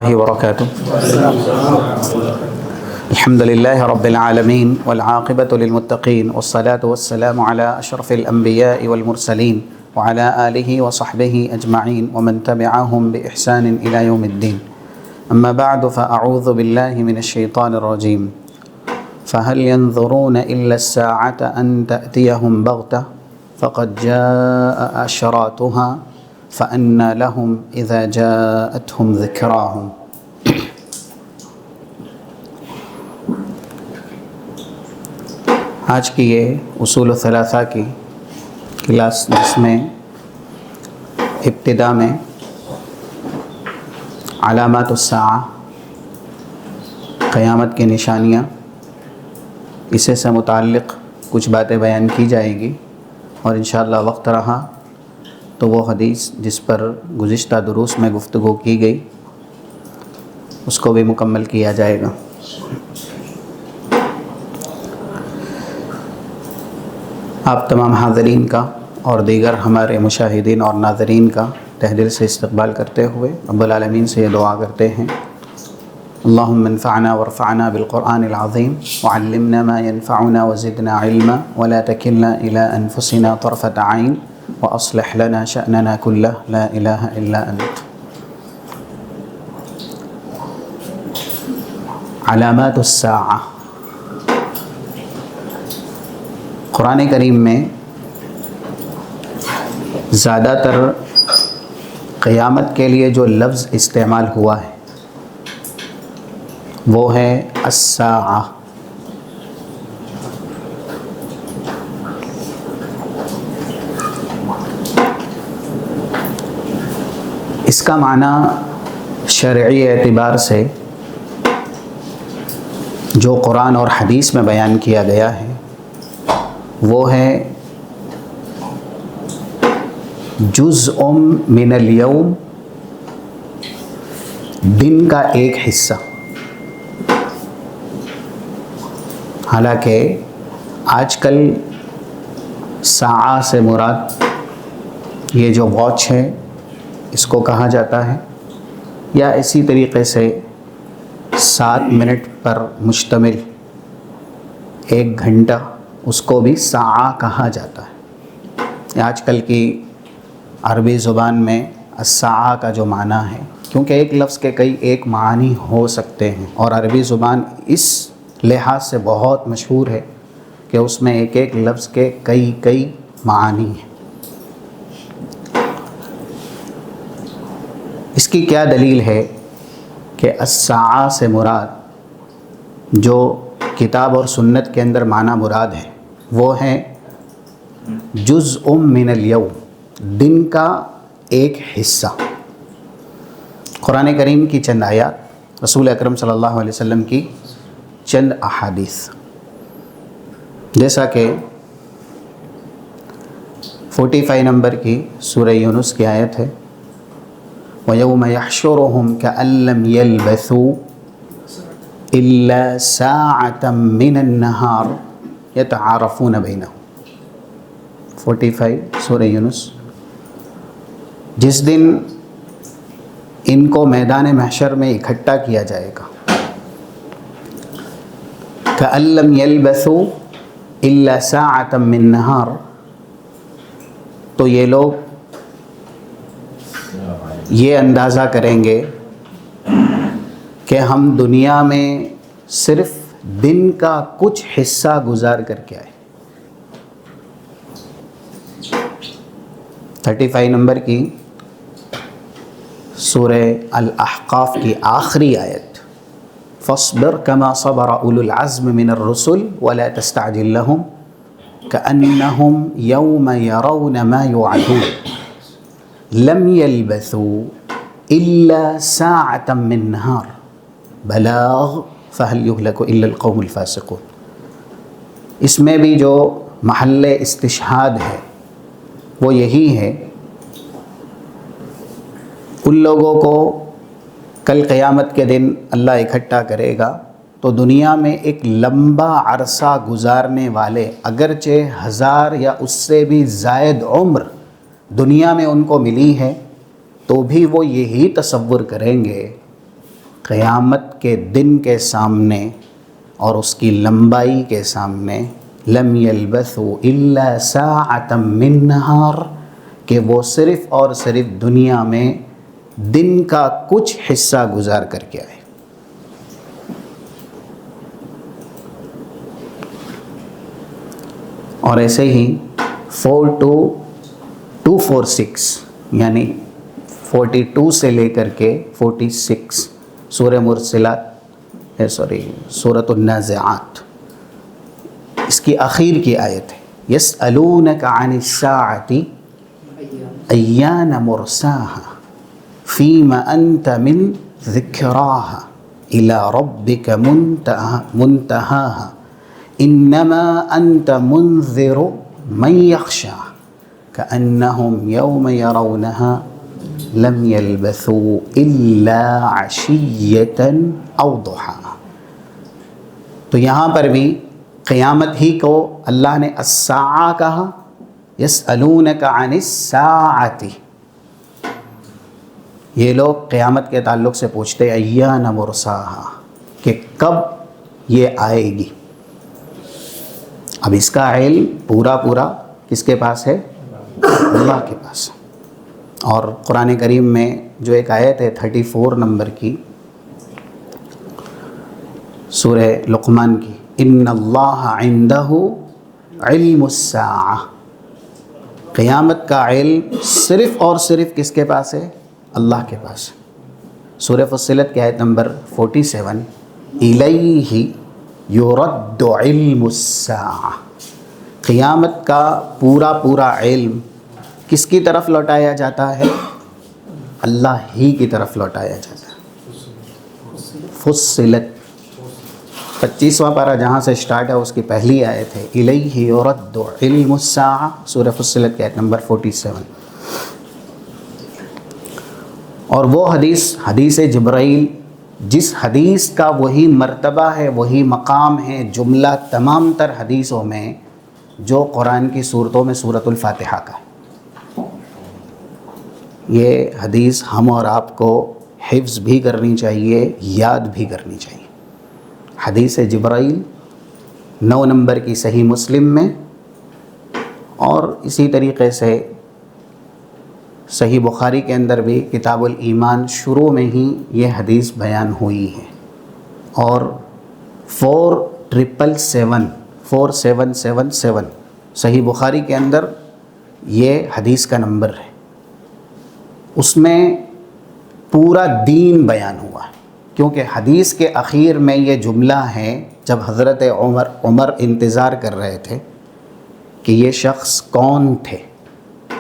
وبركاته. الحمد لله رب العالمين والعاقبة للمتقين والصلاة والسلام على أشرف الأنبياء والمرسلين وعلى آله وصحبه أجمعين ومن تبعهم بإحسان إلى يوم الدين. أما بعد فأعوذ بالله من الشيطان الرجيم. فهل ينظرون إلا الساعة أن تأتيهم بغتة فقد جاء أشراطها فأنى لهم إذا جاءتهم ذكراهم. آج کی یہ اصول الثلاثہ کی کلاس جس میں ابتدا میں علامات الساعہ قیامت کی نشانیاں اسے سے متعلق کچھ باتیں بیان کی جائے گی، اور انشاءاللہ وقت رہا تو وہ حدیث جس پر گزشتہ دروس میں گفتگو کی گئی اس کو بھی مکمل کیا جائے گا۔ آپ تمام حاضرین کا اور دیگر ہمارے مشاہدین اور ناظرین کا تہ دل سے استقبال کرتے ہوئے رب العالمین سے یہ دعا کرتے ہیں، اللہم انفعنا وارفعنا بالقرآن العظیم وعلمنا ما ينفعنا وزدنا علما ولا تکلنا الى انفسنا طرفة عین وأصلح لنا شأننا كله لا إله إلا أنت۔ علامات الساعہ، قرآن کریم میں زیادہ تر قیامت کے لیے جو لفظ استعمال ہوا ہے وہ ہے الساعہ۔ اس کا معنی شرعی اعتبار سے جو قرآن اور حدیث میں بیان کیا گیا ہے وہ ہے جزء من الیوم، دن کا ایک حصہ۔ حالانکہ آج کل ساعہ سے مراد یہ جو واچ ہے اس کو کہا جاتا ہے، یا اسی طریقے سے 7 منٹ پر مشتمل ایک گھنٹہ اس کو بھی ساعہ کہا جاتا ہے۔ آج کل کی عربی زبان میں الساعہ کا جو معنی ہے، کیونکہ ایک لفظ کے کئی ایک معنی ہو سکتے ہیں، اور عربی زبان اس لحاظ سے بہت مشہور ہے کہ اس میں ایک ایک لفظ کے کئی معنی ہیں۔ اس کی کیا دلیل ہے کہ الساعہ سے مراد جو کتاب اور سنت کے اندر معنی مراد ہے وہ ہے جزء من الیوم، دن کا ایک حصہ۔ قرآن کریم کی چند آیات، رسول اکرم صلی اللہ علیہ وسلم کی چند احادیث، جیسا کہ 45 نمبر کی سورہ یونس کی آیت ہے، وَيَوْمَ يَحْشُرُهُمْ كَأَن لَّمْ يَلْبَثُوا إِلَّا سَاعَةً مِّنَ النَّهَارِ يَتَعَارَفُونَ بَيْنَهُمْ۔ 45 سورہ یونس۔ جس دن ان کو میدان محشر میں اکٹھا کیا جائے گا، كَأَن لَّمْ يَلْبَثُوا إِلَّا سَاعَةً مِّن النَّهَارِ، تو یہ لوگ یہ اندازہ کریں گے کہ ہم دنیا میں صرف دن کا کچھ حصہ گزار کر کے آئے۔ 35 نمبر کی سورہ الاحقاف کی آخری آیت، فاصبر كما صبر اولو العزم من الرسل ولا تستعجل لهم كأنهم يوم يرون ما يوعدون لم يلبثوا إلا ساعة من نهار بلاغ فهل يهلك إلا القوم الفاسقون۔ اس میں بھی جو محل استشہاد ہے وہ یہی ہے، ان لوگوں کو کل قیامت کے دن اللہ اکٹھا کرے گا تو دنیا میں ایک لمبا عرصہ گزارنے والے، اگرچہ 1000 یا اس سے بھی زائد عمر دنیا میں ان کو ملی ہے، تو بھی وہ یہی تصور کریں گے قیامت کے دن کے سامنے اور اس کی لمبائی کے سامنے لم یلبثوا الا ساعۃ من نہار، کہ وہ صرف اور صرف دنیا میں دن کا کچھ حصہ گزار کر کے آئے۔ اور ایسے ہی 4 to 246 یعنی 42 سے لے کر کے 46 سورہ مرسلات سورۃ النازعات، اس کی آخر کی آیت ہے یسألونک عن الساعۃ ایان مرساها فیم انت من ذکراها الی ربک منتہاها انما انت منذر من یخشاها كأنهم يوم يرونها لم يلبثوا إلا عشية أو ضحاها۔ تو یہاں پر بھی قیامت ہی کو اللہ نے الساعہ کہا، یسألونک عن الساعۃ، یہ لوگ قیامت کے تعلق سے پوچھتے ایان مرساہا، کہ کب یہ آئے گی۔ اب اس کا علم پورا کس کے پاس ہے؟ اللہ کے پاس۔ اور قرآن کریم میں جو ایک آیت ہے 34 نمبر کی سورہ لقمان کی، ان اللہ عندہ علم الساعہ، قیامت کا علم صرف اور صرف کس کے پاس ہے؟ اللہ کے پاس۔ سورہ فصلت کی آیت نمبر 47 الیہ یرد علم الساعہ، قیامت کا پورا علم کس کی طرف لوٹایا جاتا ہے؟ اللہ ہی کی طرف لوٹایا جاتا ہے۔ فصلت 25واں پارہ جہاں سے سٹارٹ ہے اس کی پہلی آیت ہے الیہ یرد علم الساعہ، سورہ فصلت کی آیت نمبر 47۔ اور وہ حدیث جبرائیل، جس حدیث کا وہی مرتبہ ہے، وہی مقام ہے جملہ تمام تر حدیثوں میں جو قرآن کی صورتوں میں سورۃ الفاتحہ کا ہے۔ یہ حدیث ہم اور آپ کو حفظ بھی کرنی چاہیے، یاد بھی کرنی چاہیے۔ حدیث جبرائیل 9 نمبر کی صحیح مسلم میں، اور اسی طریقے سے صحیح بخاری کے اندر بھی کتاب الایمان شروع میں ہی یہ حدیث بیان ہوئی ہے۔ اور 4777 صحیح بخاری کے اندر یہ حدیث کا نمبر ہے، اس میں پورا دین بیان ہوا ہے، کیونکہ حدیث کے اخیر میں یہ جملہ ہے جب حضرت عمر انتظار کر رہے تھے کہ یہ شخص کون تھے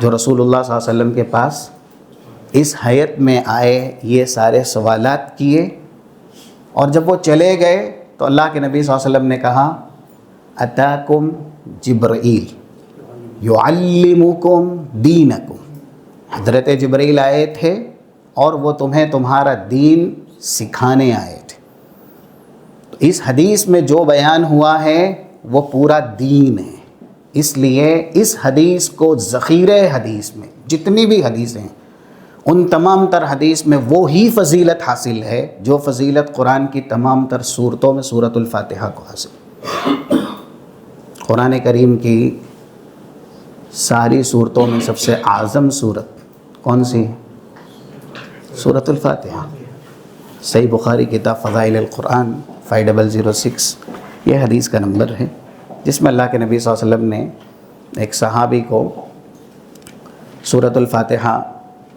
جو رسول اللہ صلی اللہ علیہ وسلم کے پاس اس حیت میں آئے، یہ سارے سوالات کیے، اور جب وہ چلے گئے تو اللہ کے نبی صلی اللہ علیہ وسلم نے کہا اتاکم جبرائیل یعلمکم دینکم، حضرت جبرائیل آئے تھے اور وہ تمہیں تمہارا دین سکھانے آئے تھے۔ تو اس حدیث میں جو بیان ہوا ہے وہ پورا دین ہے، اس لیے اس حدیث کو ذخیرہ حدیث میں جتنی بھی حدیثیں ہیں ان تمام تر حدیث میں وہی فضیلت حاصل ہے جو فضیلت قرآن کی تمام تر صورتوں میں سورۃ الفاتحہ کو حاصل ہے۔ قرآن کریم کی ساری صورتوں میں سب سے اعظم صورت کون سی ہے؟ سورۃ الفاتحہ۔ صحیح بخاری کتاب فضائل القرآن 5006 یہ حدیث کا نمبر ہے، جس میں اللہ کے نبی صلی اللہ علیہ وسلم نے ایک صحابی کو سورۃ الفاتحہ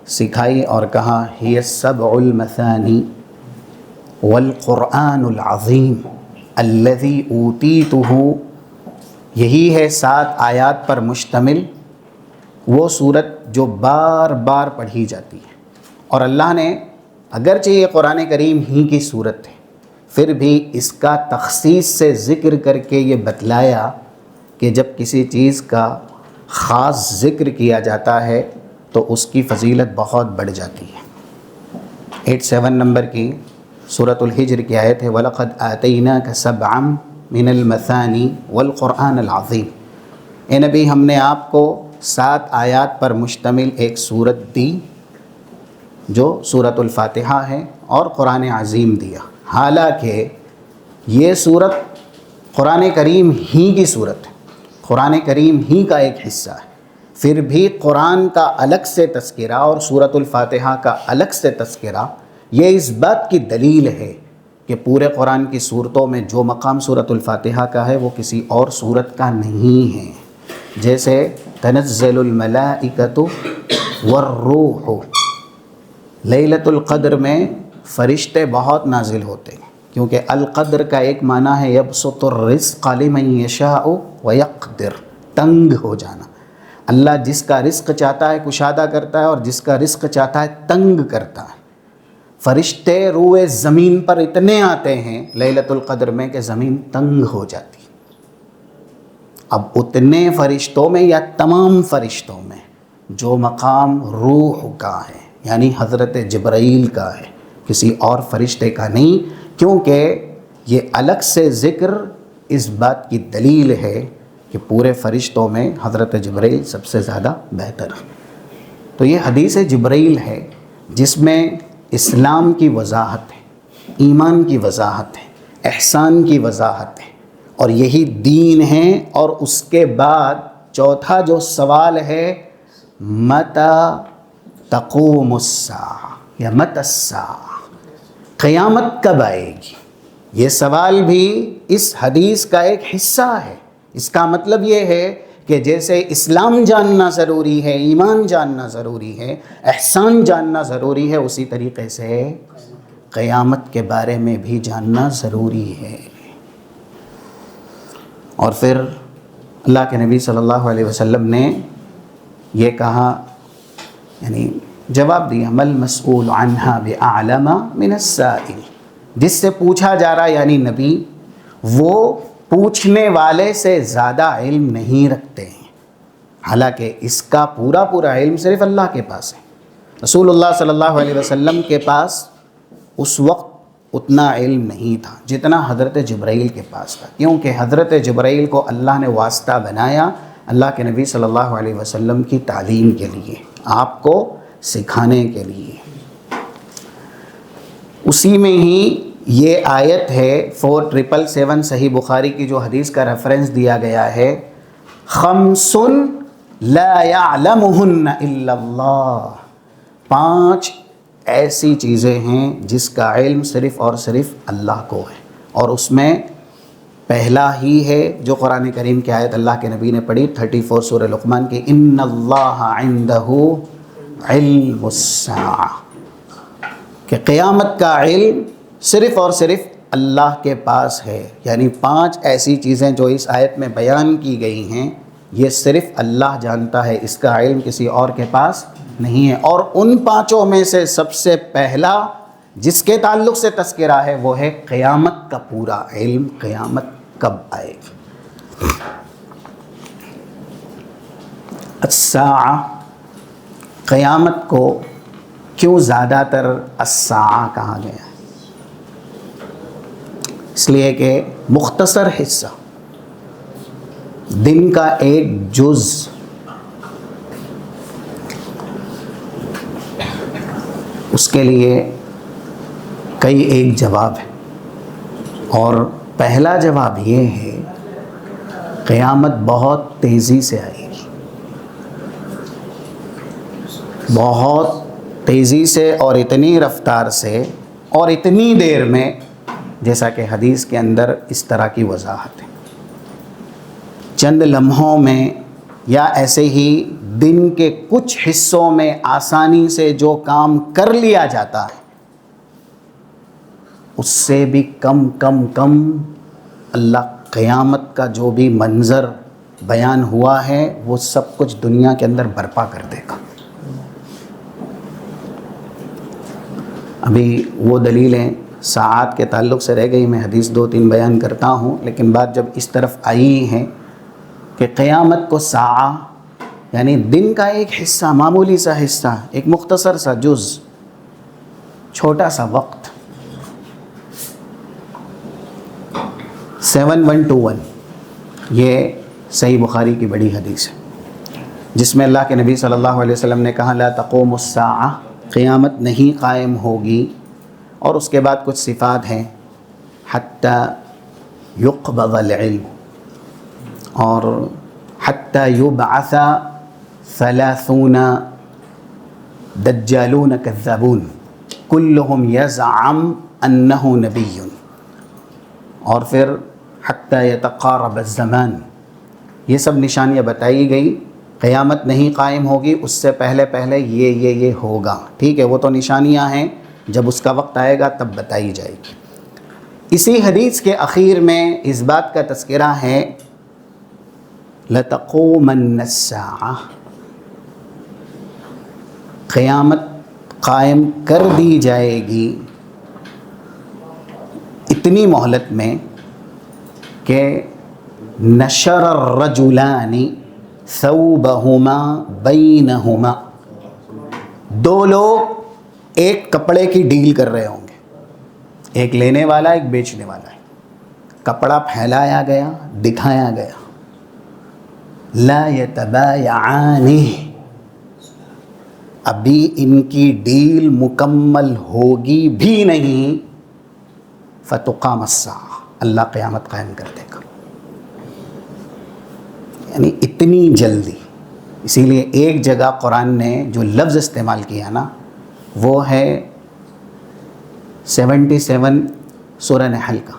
سکھائی اور کہا ہی السبع المثانی والقرآن العظیم الذی اوتیتہ، یہی ہے 7 آیات پر مشتمل وہ صورت جو بار بار پڑھی جاتی ہے۔ اور اللہ نے اگرچہ یہ قرآن کریم ہی کی صورت ہے پھر بھی اس کا تخصیص سے ذکر کر کے یہ بتلایا کہ جب کسی چیز کا خاص ذکر کیا جاتا ہے تو اس کی فضیلت بہت بڑھ جاتی ہے۔ 87 نمبر کی سورۃ الحجر کی آیت ہے وَلَقَدْ آتَيْنَاكَ سَبْعًا مِنَ الْمَثَانِي وَالْقُرْآنِ الْعَظِيمِ، اے نبی ہم نے آپ کو 7 آیات پر مشتمل ایک سورت دی جو سورۃ الفاتحہ ہے اور قرآن عظیم دیا. حالانکہ یہ صورت قرآن کریم ہی کی صورت ہے، قرآن کریم ہی کا ایک حصہ ہے، پھر بھی قرآن کا الگ سے تذکرہ اور سورۃ الفاتحہ کا الگ سے تذکرہ یہ اس بات کی دلیل ہے کہ پورے قرآن کی صورتوں میں جو مقام سورۃ الفاتحہ کا ہے وہ کسی اور صورت کا نہیں ہے. جیسے تنزل الملائکۃ والروح، لیلۃ القدر میں فرشتے بہت نازل ہوتے ہیں، کیونکہ القدر کا ایک معنی ہے یبسط الرزق لمن یشاء ویقدر، تنگ ہو جانا. اللہ جس کا رزق چاہتا ہے کشادہ کرتا ہے اور جس کا رزق چاہتا ہے تنگ کرتا ہے. فرشتے روئے زمین پر اتنے آتے ہیں لیلۃ القدر میں کہ زمین تنگ ہو جاتی. اب اتنے فرشتوں میں یا تمام فرشتوں میں جو مقام روح کا ہے یعنی حضرت جبرائیل کا ہے، کسی اور فرشتے کا نہیں، کیونکہ یہ الگ سے ذکر اس بات کی دلیل ہے کہ پورے فرشتوں میں حضرت جبرائیل سب سے زیادہ بہتر ہے. تو یہ حدیث جبرائیل ہے جس میں اسلام کی وضاحت ہے، ایمان کی وضاحت ہے، احسان کی وضاحت ہے، اور یہی دین ہے. اور اس کے بعد چوتھا جو سوال ہے متی تقوم الساعہ یا متی الساعہ، قیامت کب آئے گی، یہ سوال بھی اس حدیث کا ایک حصہ ہے. اس کا مطلب یہ ہے کہ جیسے اسلام جاننا ضروری ہے، ایمان جاننا ضروری ہے، احسان جاننا ضروری ہے، اسی طریقے سے قیامت کے بارے میں بھی جاننا ضروری ہے. اور پھر اللہ کے نبی صلی اللہ علیہ وسلم نے یہ کہا، یعنی جواب دیا، مل مسئول عنہا بأعلم من السائل، جس سے پوچھا جا رہا یعنی نبی، وہ پوچھنے والے سے زیادہ علم نہیں رکھتے ہیں، حالانکہ اس کا پورا علم صرف اللہ کے پاس ہے. رسول اللہ صلی اللہ علیہ وسلم کے پاس اس وقت اتنا علم نہیں تھا جتنا حضرت جبرائیل کے پاس تھا، کیونکہ حضرت جبرائیل کو اللہ نے واسطہ بنایا اللہ کے نبی صلی اللہ علیہ وسلم کی تعلیم کے لیے، آپ کو سکھانے کے لیے. اسی میں ہی یہ آیت ہے 4777 صحیح بخاری کی جو حدیث کا ریفرنس دیا گیا ہے، خمس لا يعلمهن الا اللہ، 5 ایسی چیزیں ہیں جس کا علم صرف اور صرف اللہ کو ہے. اور اس میں پہلا ہی ہے جو قرآن کریم کی آیت اللہ کے نبی نے پڑھی 34 سورہ لقمان کی، ان اللہ عندہ علم الساعہ، کہ قیامت کا علم صرف اور صرف اللہ کے پاس ہے. یعنی 5 ایسی چیزیں جو اس آیت میں بیان کی گئی ہیں یہ صرف اللہ جانتا ہے، اس کا علم کسی اور کے پاس نہیں ہے. اور ان 5 میں سے سب سے پہلا جس کے تعلق سے تذکرہ ہے وہ ہے قیامت کا پورا علم، قیامت کب آئے گی. الساعہ، قیامت کو کیوں زیادہ تر الساعہ کہا گیا ہے؟ اس لیے کہ مختصر حصہ، دن کا ایک جز، اس کے لیے کئی ایک جواب ہے. اور پہلا جواب یہ ہے قیامت بہت تیزی سے آئے گی، بہت تیزی سے اور اتنی رفتار سے اور اتنی دیر میں، جیسا کہ حدیث کے اندر اس طرح کی وضاحت ہے. چند لمحوں میں یا ایسے ہی دن کے کچھ حصوں میں آسانی سے جو کام کر لیا جاتا ہے اس سے بھی کم اللہ قیامت کا جو بھی منظر بیان ہوا ہے وہ سب کچھ دنیا کے اندر برپا کر دے گا. ابھی وہ دلیلیں ساعات کے تعلق سے رہ گئی، میں حدیث 2-3 بیان کرتا ہوں، لیکن بات جب اس طرف آئی ہے کہ قیامت کو ساعہ یعنی دن کا ایک حصہ، معمولی سا حصہ، ایک مختصر سا جز، چھوٹا سا وقت، 7121، یہ صحیح بخاری کی بڑی حدیث ہے جس میں اللہ کے نبی صلی اللہ علیہ وسلم نے کہا لا تقوم الساعہ قیامت نہیں قائم ہوگی، اور اس کے بعد کچھ صفات ہیں، حتی یقبض العلم، اور حتی یبعث 30 دجالون کذابون کلہم یزعم انہ نبی، اور پھر حتی یتقارب الزمان. یہ سب نشانیاں بتائی گئی. قیامت نہیں قائم ہوگی، اس سے پہلے یہ ہوگا. ٹھیک ہے، وہ تو نشانیاں ہیں، جب اس کا وقت آئے گا تب بتائی جائے گی. اسی حدیث کے اخیر میں اس بات کا تذکرہ ہے، لَتَقُومَنَّ السَّاعَةُ، قیامت قائم کر دی جائے گی اتنی مہلت میں کہ نشر الرجلان ثوبہما بینہما، دو لوگ ایک کپڑے کی ڈیل کر رہے ہوں گے، ایک لینے والا ایک بیچنے والا ہے. کپڑا پھیلایا گیا، دکھایا گیا، لا یتبایعان، ابھی ان کی ڈیل مکمل ہوگی بھی نہیں، فتقام الساعہ، اللہ قیامت قائم کر دے گا. یعنی اتنی جلدی. اسی لیے ایک جگہ قرآن نے جو لفظ استعمال کیا نا، وہ ہے 77 سورہ نحل کا،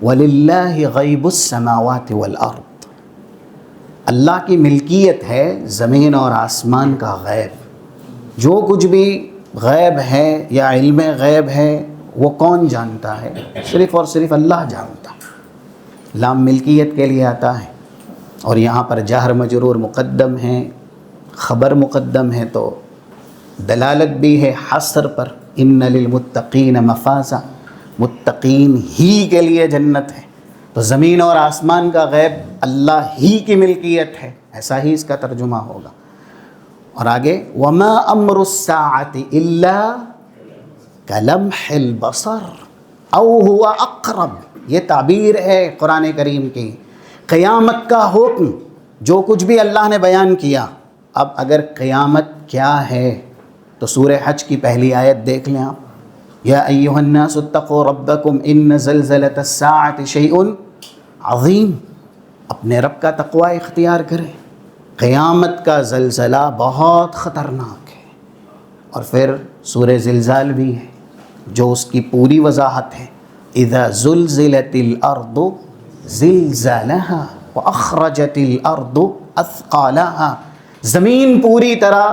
وَلِلَّهِ غَيْبُ السَّمَاوَاتِ وَالْأَرْضِ، اللہ کی ملکیت ہے زمین اور آسمان کا غیب. جو کچھ بھی غیب ہے یا علم غیب ہے وہ کون جانتا ہے؟ صرف اور صرف اللہ جانتا ہے. لام ملکیت کے لیے آتا ہے، اور یہاں پر جہر مجرور مقدم ہے، خبر مقدم ہے، تو دلالت بھی ہے حصر پر. ان للمتقین مفازا، متقین ہی کے لیے جنت ہے. تو زمین اور آسمان کا غیب اللہ ہی کی ملکیت ہے، ایسا ہی اس کا ترجمہ ہوگا. اور آگے وما امر الساعة الا کلمح البصر او هو اقرب، یہ تعبیر ہے قرآن کریم کی. قیامت کا حکم جو کچھ بھی اللہ نے بیان کیا. اب اگر قیامت کیا ہے تو سورہ حج کی پہلی آیت دیکھ لیں آپ، یا ایھا الناس اتقوا ربکم ان زلزلۃ الساعۃ شیء عظیم. اپنے رب کا تقوی اختیار کریں، قیامت کا زلزلہ بہت خطرناک ہے. اور پھر سورہ زلزال بھی ہے جو اس کی پوری وضاحت ہے، اذا زلزلت الارض زلزالها واخرجت الارض اثقالها، زمین پوری طرح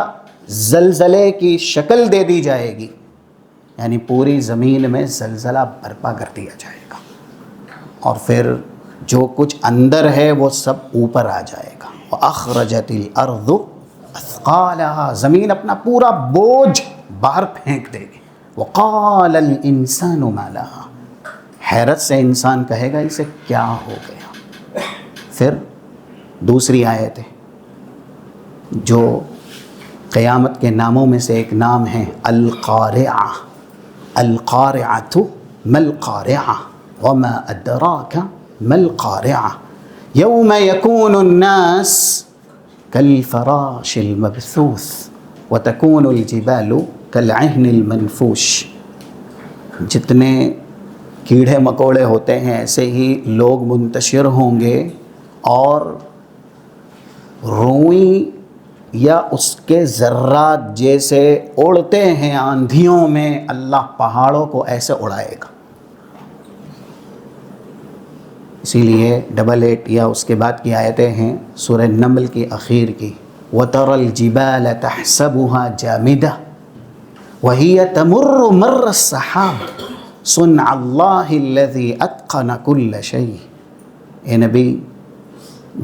زلزلے کی شکل دے دی جائے گی، یعنی پوری زمین میں زلزلہ برپا کر دیا جائے گا، اور پھر جو کچھ اندر ہے وہ سب اوپر آ جائے گا. واخرجت الارض اثقالها، زمین اپنا پورا بوجھ باہر پھینک دے گی. وقال الانسان ما لها، حیرت سے انسان کہے گا اسے کیا ہو گیا. پھر دوسری آیت ہے جو قیامت کے ناموں میں سے ایک نام ہے القارعہ. القارعۃ ما القارعہ وما ادراک ما القارعہ یوم یکون الناس کالفراش المبثوث وتکون الجبال کالعہن المنفوش. جتنے کیڑے مکوڑے ہوتے ہیں ایسے ہی لوگ منتشر ہوں گے، اور روئی یا اس کے ذرات جیسے اڑتے ہیں آندھیوں میں، اللہ پہاڑوں کو ایسے اڑائے گا. اسی لیے 88 یا اس کے بعد کی آیتیں ہیں سورہ نمل کی اخیر کی، وَتَرَى الْجِبَالَ تَحْسَبُهَا جَامِدَةً وَهِيَ تَمُرُّ مَرَّ السَّحَابِ صُنْعَ اللَّهِ الَّذِي أَتْقَنَ كُلَّ شَيْءٍ. اے نبی،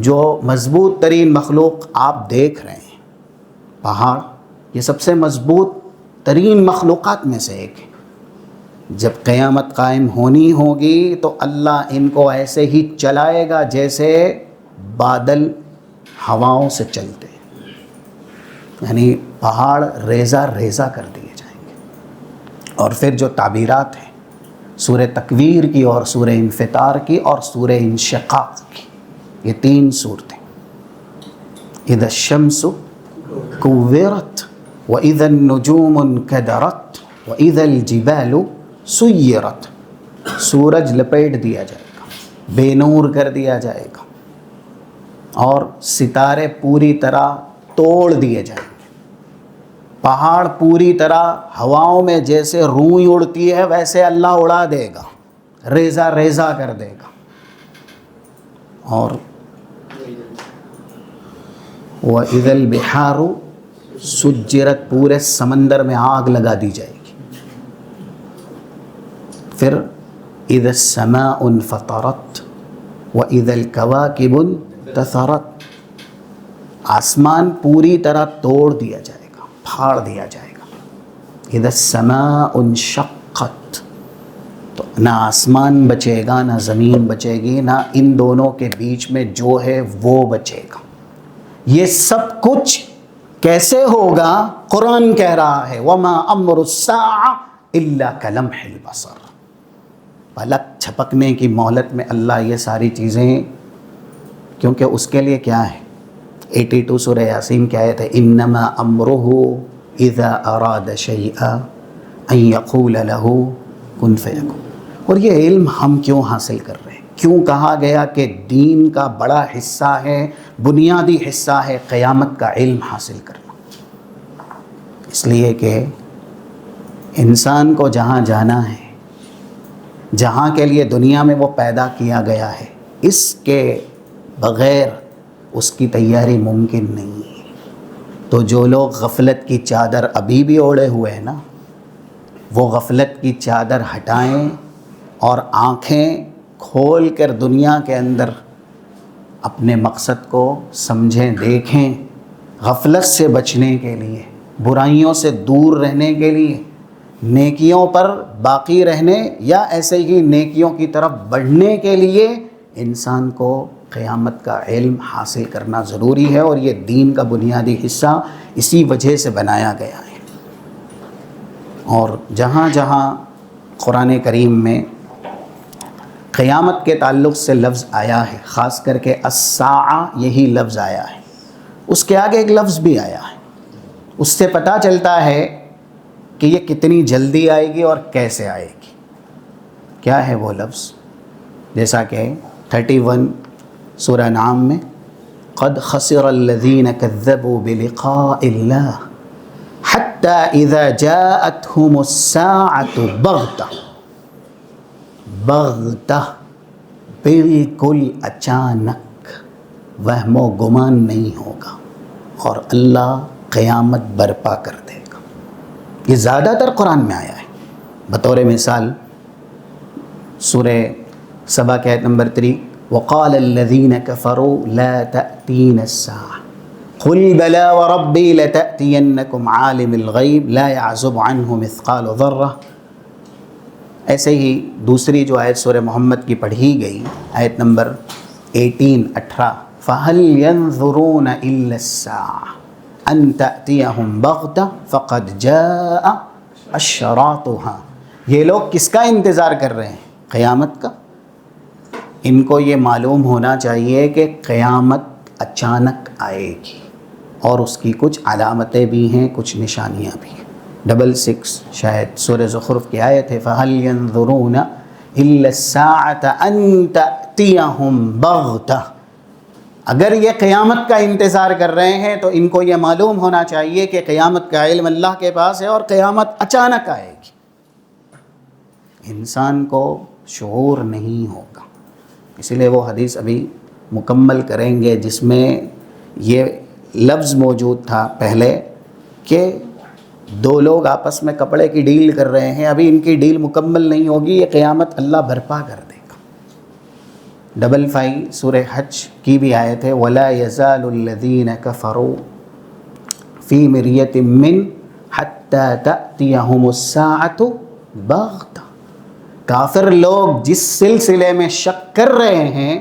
جو مضبوط ترین مخلوق آپ دیکھ رہے ہیں، پہاڑ، یہ سب سے مضبوط ترین مخلوقات میں سے ایک ہے. جب قیامت قائم ہونی ہوگی تو اللہ ان کو ایسے ہی چلائے گا جیسے بادل ہواؤں سے چلتے ہیں، یعنی پہاڑ ریزہ ریزہ کر دیے جائیں گے. اور پھر جو تعبیرات ہیں سورہ تکویر کی اور سورہ انفطار کی اور سورہ انشقاق کی، یہ 3 صورتیں. اذا الشمس کورت وَإِذَا النُّجُومُ انْكَدَرَتْ وَإِذَا الْجِبَالُ سُيِّرَتْ، سورج لپیٹ دیا جائے گا، بے نور کر دیا جائے گا، اور ستارے پوری طرح توڑ دیے جائیں گے، پہاڑ پوری طرح ہواؤں میں جیسے روئی اڑتی ہے ویسے اللہ اڑا دے گا، ریزہ ریزہ کر دے گا، اور وَإِذَا الْبِحَارُ سُجِّرَتْ، پورے سمندر میں آگ لگا دی جائے گی، پھر اِذَا السَّمَاءُ انْفَطَرَتْ وَإِذَا الْكَوَاكِبُ انْتَثَرَتْ، آسمان پوری طرح توڑ دیا جائے گا، پھاڑ دیا جائے گا، اِذَا السَّمَاءُ انشَقَّتْ، تو نہ آسمان بچے گا نہ زمین بچے گی، نہ ان دونوں کے بیچ میں جو ہے وہ بچے گا۔ یہ سب کچھ کیسے ہوگا؟ قرآن کہہ رہا ہے وَمَا أَمْرُ السَّاعَةِ إِلَّا كَلَمْحِ الْبَصَرِ، پلک جھپکنے کی مہلت میں اللہ یہ ساری چیزیں، کیونکہ اس کے لیے کیا ہے؟ 82 سورہ یاسین کی آیت ہے انما امرہ اذا اراد شیئا ان یقول لہ کن فیکون۔ اور یہ علم ہم کیوں حاصل کر رہے ہیں؟ کیوں کہا گیا کہ دین کا بڑا حصہ ہے، بنیادی حصہ ہے قیامت کا علم حاصل کرنا؟ اس لیے کہ انسان کو جہاں جانا ہے، جہاں کے لیے دنیا میں وہ پیدا کیا گیا ہے، اس کے بغیر اس کی تیاری ممکن نہیں ہے۔ تو جو لوگ غفلت کی چادر ابھی بھی اوڑھے ہوئے ہیں نا، وہ غفلت کی چادر ہٹائیں اور آنکھیں کھول کر دنیا کے اندر اپنے مقصد کو سمجھیں، دیکھیں، غفلت سے بچنے کے لیے، برائیوں سے دور رہنے کے لیے، نیکیوں پر باقی رہنے یا ایسے ہی نیکیوں کی طرف بڑھنے کے لیے انسان کو قیامت کا علم حاصل کرنا ضروری ہے، اور یہ دین کا بنیادی حصہ اسی وجہ سے بنایا گیا ہے۔ اور جہاں جہاں قرآن کریم میں قیامت کے تعلق سے لفظ آیا ہے، خاص کر کے الساعہ یہی لفظ آیا ہے، اس کے آگے ایک لفظ بھی آیا ہے، اس سے پتہ چلتا ہے کہ یہ کتنی جلدی آئے گی اور کیسے آئے گی۔ کیا ہے وہ لفظ؟ جیسا کہ 31 سورہ انعام میں قد خسر الذین کذبوا بلقاء اللہ حتی اذا جاءتهم الساعة بغتہ، بغتہ بالکل اچانک، وہم و گمان نہیں ہوگا، اور اللہ قیامت برپا کر دے گا۔ یہ زیادہ تر قرآن میں آیا ہے۔ بطور مثال سورہ سبا کی آیت نمبر 3 وقال الذين كفروا لا تأتين الساعة قل بلى وربي لتأتينكم عالم الغيب لا يعزب عنه مثقال ذرة۔ ایسے ہی دوسری جو آیت سورہ محمد کی پڑھی گئی، آیت نمبر 18 فَهَلْ يَنظُرُونَ إِلَّا السَّاعَةَ أَن تَأْتِيَهُمْ بَغْتَةً فَقَدْ جَاءَ أَشْرَاطُهَا۔ یہ لوگ کس کا انتظار کر رہے ہیں؟ قیامت کا۔ ان کو یہ معلوم ہونا چاہیے کہ قیامت اچانک آئے گی، اور اس کی کچھ علامتیں بھی ہیں، کچھ نشانیاں بھی ہیں۔ 66 شاید سورہ زخرف کی آیت ہے فَهَلْ يَنظُرُونَ إِلَّا السَّاعَةَ أَن تَأْتِيَهُمْ بَغْتَةً۔ اگر یہ قیامت کا انتظار کر رہے ہیں تو ان کو یہ معلوم ہونا چاہیے کہ قیامت کا علم اللہ کے پاس ہے اور قیامت اچانک آئے گی۔ انسان کو شعور نہیں ہوگا، اسی لیے وہ حدیث ابھی مکمل کریں گے جس میں یہ لفظ موجود تھا پہلے کہ دو لوگ آپس میں کپڑے کی ڈیل کر رہے ہیں، ابھی ان کی ڈیل مکمل نہیں ہوگی، یہ قیامت اللہ برپا کر دے گا۔ 55 سورہ حج کی بھی آیت ہے وَلَا يَزَالُ الَّذِينَ كَفَرُوا فِي مِرْيَةٍ مِّنْ حَتَّى تَأْتِيَهُمُ السَّاعَةُ بَغْتَةً۔ کافر لوگ جس سلسلے میں شک کر رہے ہیں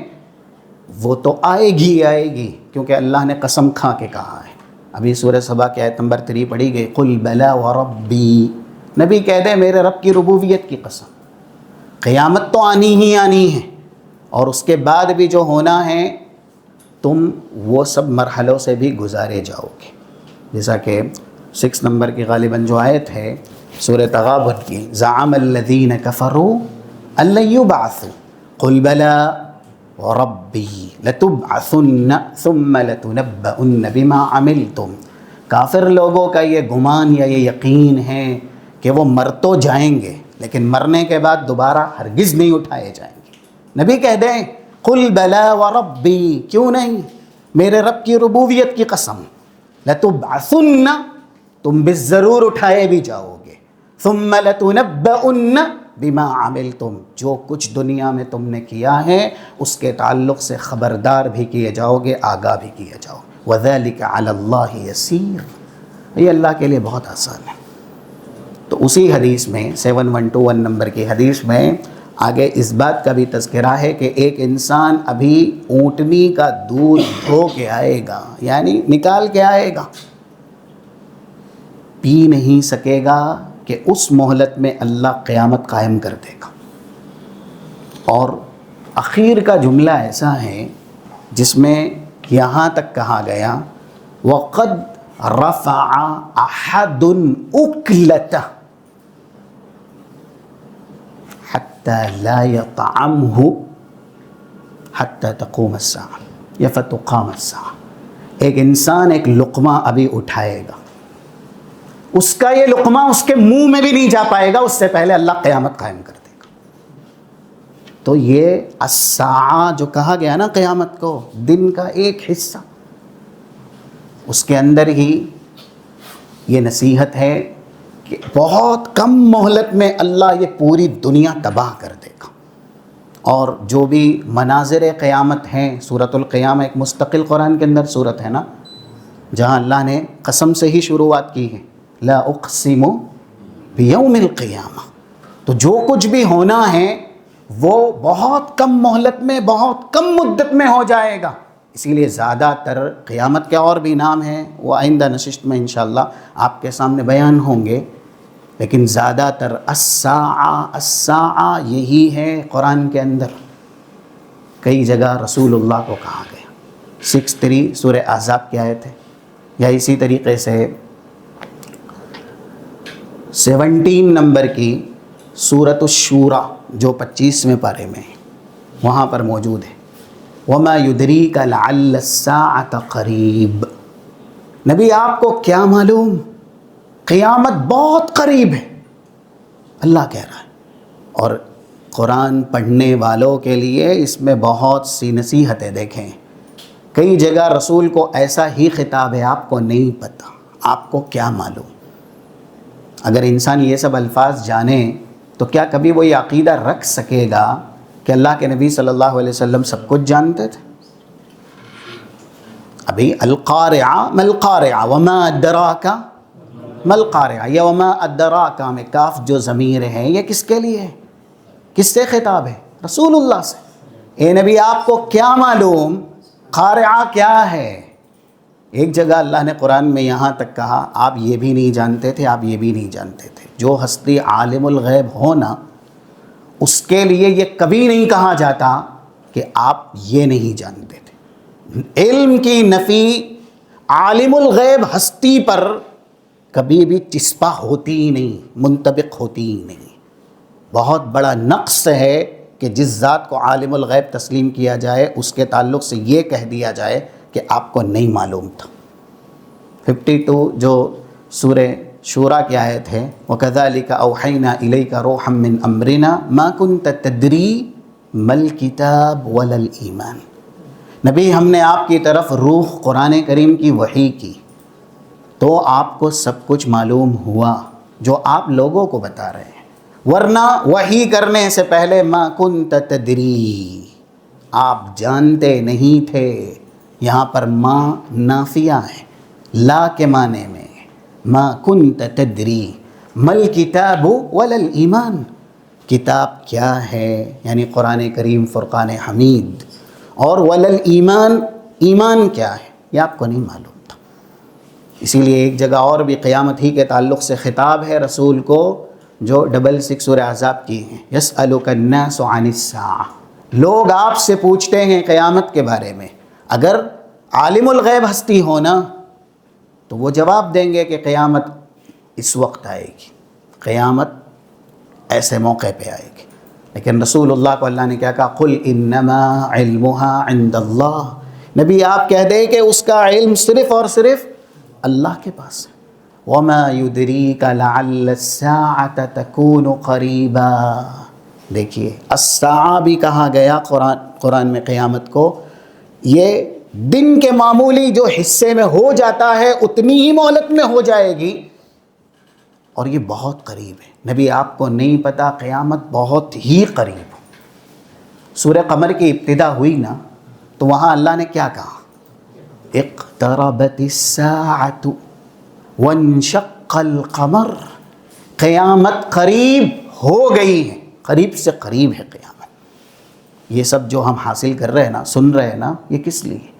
وہ تو آئے گی، کیونکہ اللہ نے قسم کھا کے کہا ہے۔ ابھی سورہ سبا کی آیت نمبر 3 پڑھی گئی قُلْ بَلَى وَرَبِّي، نبی کہہ دے میرے رب کی ربوبیت کی قسم، قیامت تو آنی ہی آنی ہے، اور اس کے بعد بھی جو ہونا ہے تم وہ سب مرحلوں سے بھی گزارے جاؤ گے۔ جیسا کہ 6 نمبر کی غالباً جو آیت ہے سورہ تغابن کی، زعم الذین کفروا ان لن یبعثوا قل بلی وربی لتبعثن ثم لتنبؤن بما عملتم. کافر لوگوں کا یہ گمان یا یہ یقین ہے کہ وہ مر تو جائیں گے لیکن مرنے کے بعد دوبارہ ہرگز نہیں اٹھائے جائیں گے. نبی کہہ دیں قل بلی وربی، کیوں نہیں، میرے رب کی ربوبیت کی قسم، لتبعثن، تم بالضرور اٹھائے بھی جاؤ گے، ثم لتنبؤن بما عملتم، جو کچھ دنیا میں تم نے کیا ہے اس کے تعلق سے خبردار بھی کیے جاؤ گے، آگاہ بھی کیے جاؤ. وَذَلِكَ عَلَى اللَّهِ يَسِيرٌ، یہ اللہ کے لیے بہت آسان ہے. تو اسی حدیث میں 7121 نمبر کی حدیث میں آگے اس بات کا بھی تذکرہ ہے کہ ایک انسان ابھی اونٹنی کا دودھ دھو کے آئے گا، یعنی نکال کے آئے گا، پی نہیں سکے گا کہ اس مہلت میں اللہ قیامت قائم کر دے گا. اور اخیر کا جملہ ایسا ہے جس میں یہاں تک کہا گیا وَقَدْ رَفَعَ أَحَدٌ أُكْلَتَهُ حَتَّى لَا يَطْعَمْهُ حَتَّى تَقُومَ السَّاعَةُ یا فَتُقَامَ السَّاعَةُ. ایک انسان ایک لقمہ ابھی اٹھائے گا، اس کا یہ لقمہ اس کے منہ میں بھی نہیں جا پائے گا اس سے پہلے اللہ قیامت قائم کر دے گا. تو یہ الساعہ جو کہا گیا نا قیامت کو، دن کا ایک حصہ، اس کے اندر ہی یہ نصیحت ہے کہ بہت کم مہلت میں اللہ یہ پوری دنیا تباہ کر دے گا. اور جو بھی مناظر قیامت ہیں، سورۃ القیامہ ایک مستقل قرآن کے اندر سورت ہے نا، جہاں اللہ نے قسم سے ہی شروعات کی ہے، لا اقسم بیوم القیامہ. تو جو کچھ بھی ہونا ہے وہ بہت کم مہلت میں، بہت کم مدت میں ہو جائے گا. اسی لیے زیادہ تر قیامت کے اور بھی نام ہیں، وہ آئندہ نشست میں انشاءاللہ آپ کے سامنے بیان ہوں گے، لیکن زیادہ تر الساعہ یہی ہے قرآن کے اندر. کئی جگہ رسول اللہ کو کہا گیا، 63 سورہ احزاب کی آیت ہے، یا اسی طریقے سے 17 نمبر کی سورۃ الشورى جو 25ویں پارے میں ہے، وہاں پر موجود ہے وَمَا يُدْرِيكَ لَعَلَّ السَّاعَةَ قَرِيب. نبی آپ کو کیا معلوم، قیامت بہت قریب ہے، اللہ کہہ رہا ہے. اور قرآن پڑھنے والوں کے لیے اس میں بہت سی نصیحتیں دیکھیں. کئی جگہ رسول کو ایسا ہی خطاب ہے، آپ کو نہیں پتہ، آپ کو کیا معلوم. اگر انسان یہ سب الفاظ جانے تو کیا کبھی وہ یہ عقیدہ رکھ سکے گا کہ اللہ کے نبی صلی اللہ علیہ وسلم سب کچھ جانتے تھے؟ ابھی القارعہ ما القارعہ وما ادراک ما القارعہ، یا وما ادراک میں کاف جو ضمیر ہے یہ کس کے لیے ہے، کس سے خطاب ہے؟ رسول اللہ سے. اے نبی آپ کو کیا معلوم قارعہ کیا ہے. ایک جگہ اللہ نے قرآن میں یہاں تک کہا آپ یہ بھی نہیں جانتے تھے، آپ یہ بھی نہیں جانتے تھے. جو ہستی عالم الغیب ہونا، اس کے لیے یہ کبھی نہیں کہا جاتا کہ آپ یہ نہیں جانتے تھے. علم کی نفی عالم الغیب ہستی پر کبھی بھی چسپا ہوتی ہی نہیں، منطبق ہوتی ہی نہیں. بہت بڑا نقص ہے کہ جس ذات کو عالم الغیب تسلیم کیا جائے اس کے تعلق سے یہ کہہ دیا جائے کہ آپ کو نہیں معلوم تھا. 52 جو سورہ شورا کی آیت ہے، وَكَذَلِكَ أَوْحَيْنَا إِلَيْكَ رُوحًا مِّنْ أَمْرِنَا مَا كُنْتَ تَدْرِي مَا الْكِتَابُ وَلَا الْإِيمَانُ. نبی ہم نے آپ کی طرف روح قرآن کریم کی وحی کی تو آپ کو سب کچھ معلوم ہوا جو آپ لوگوں کو بتا رہے ہیں، ورنہ وحی کرنے سے پہلے ما کنت تدری، آپ جانتے نہیں تھے. یہاں پر ما نافیہ ہے، لا کے معنی میں، ما کنت تدری مل کتاب ولا الایمان، کتاب کیا ہے یعنی قرآن کریم فرقان حمید، اور ولا الایمان، ایمان کیا ہے یہ آپ کو نہیں معلوم تھا. اسی لیے ایک جگہ اور بھی قیامت ہی کے تعلق سے خطاب ہے رسول کو جو 66 سورہ احزاب کی ہیں، یسألک الناس عن الساعہ، لوگ آپ سے پوچھتے ہیں قیامت کے بارے میں. اگر عالم الغیب ہستی ہونا تو وہ جواب دیں گے کہ قیامت اس وقت آئے گی، قیامت ایسے موقع پہ آئے گی. لیکن رسول اللہ کو اللہ نے کیا کہا؟ قل انما علمها عند اللہ. نبی آپ کہہ دیں کہ اس کا علم صرف اور صرف اللہ کے پاس ہے. وما يدريك لعل الساعة تكون قریبا. دیکھیے الساعہ بھی کہا گیا قرآن میں قیامت کو، یہ دن کے معمولی جو حصے میں ہو جاتا ہے اتنی ہی مہلت میں ہو جائے گی، اور یہ بہت قریب ہے. نبی آپ کو نہیں پتا قیامت بہت ہی قریب ہے. سورہ قمر کی ابتدا ہوئی نا، تو وہاں اللہ نے کیا کہا؟ اقتربت الساعۃ وانشق القمر. قیامت قریب ہو گئی ہے، قریب سے قریب ہے قیامت. یہ سب جو ہم حاصل کر رہے ہیں نا، سن رہے ہیں نا، یہ کس لیے؟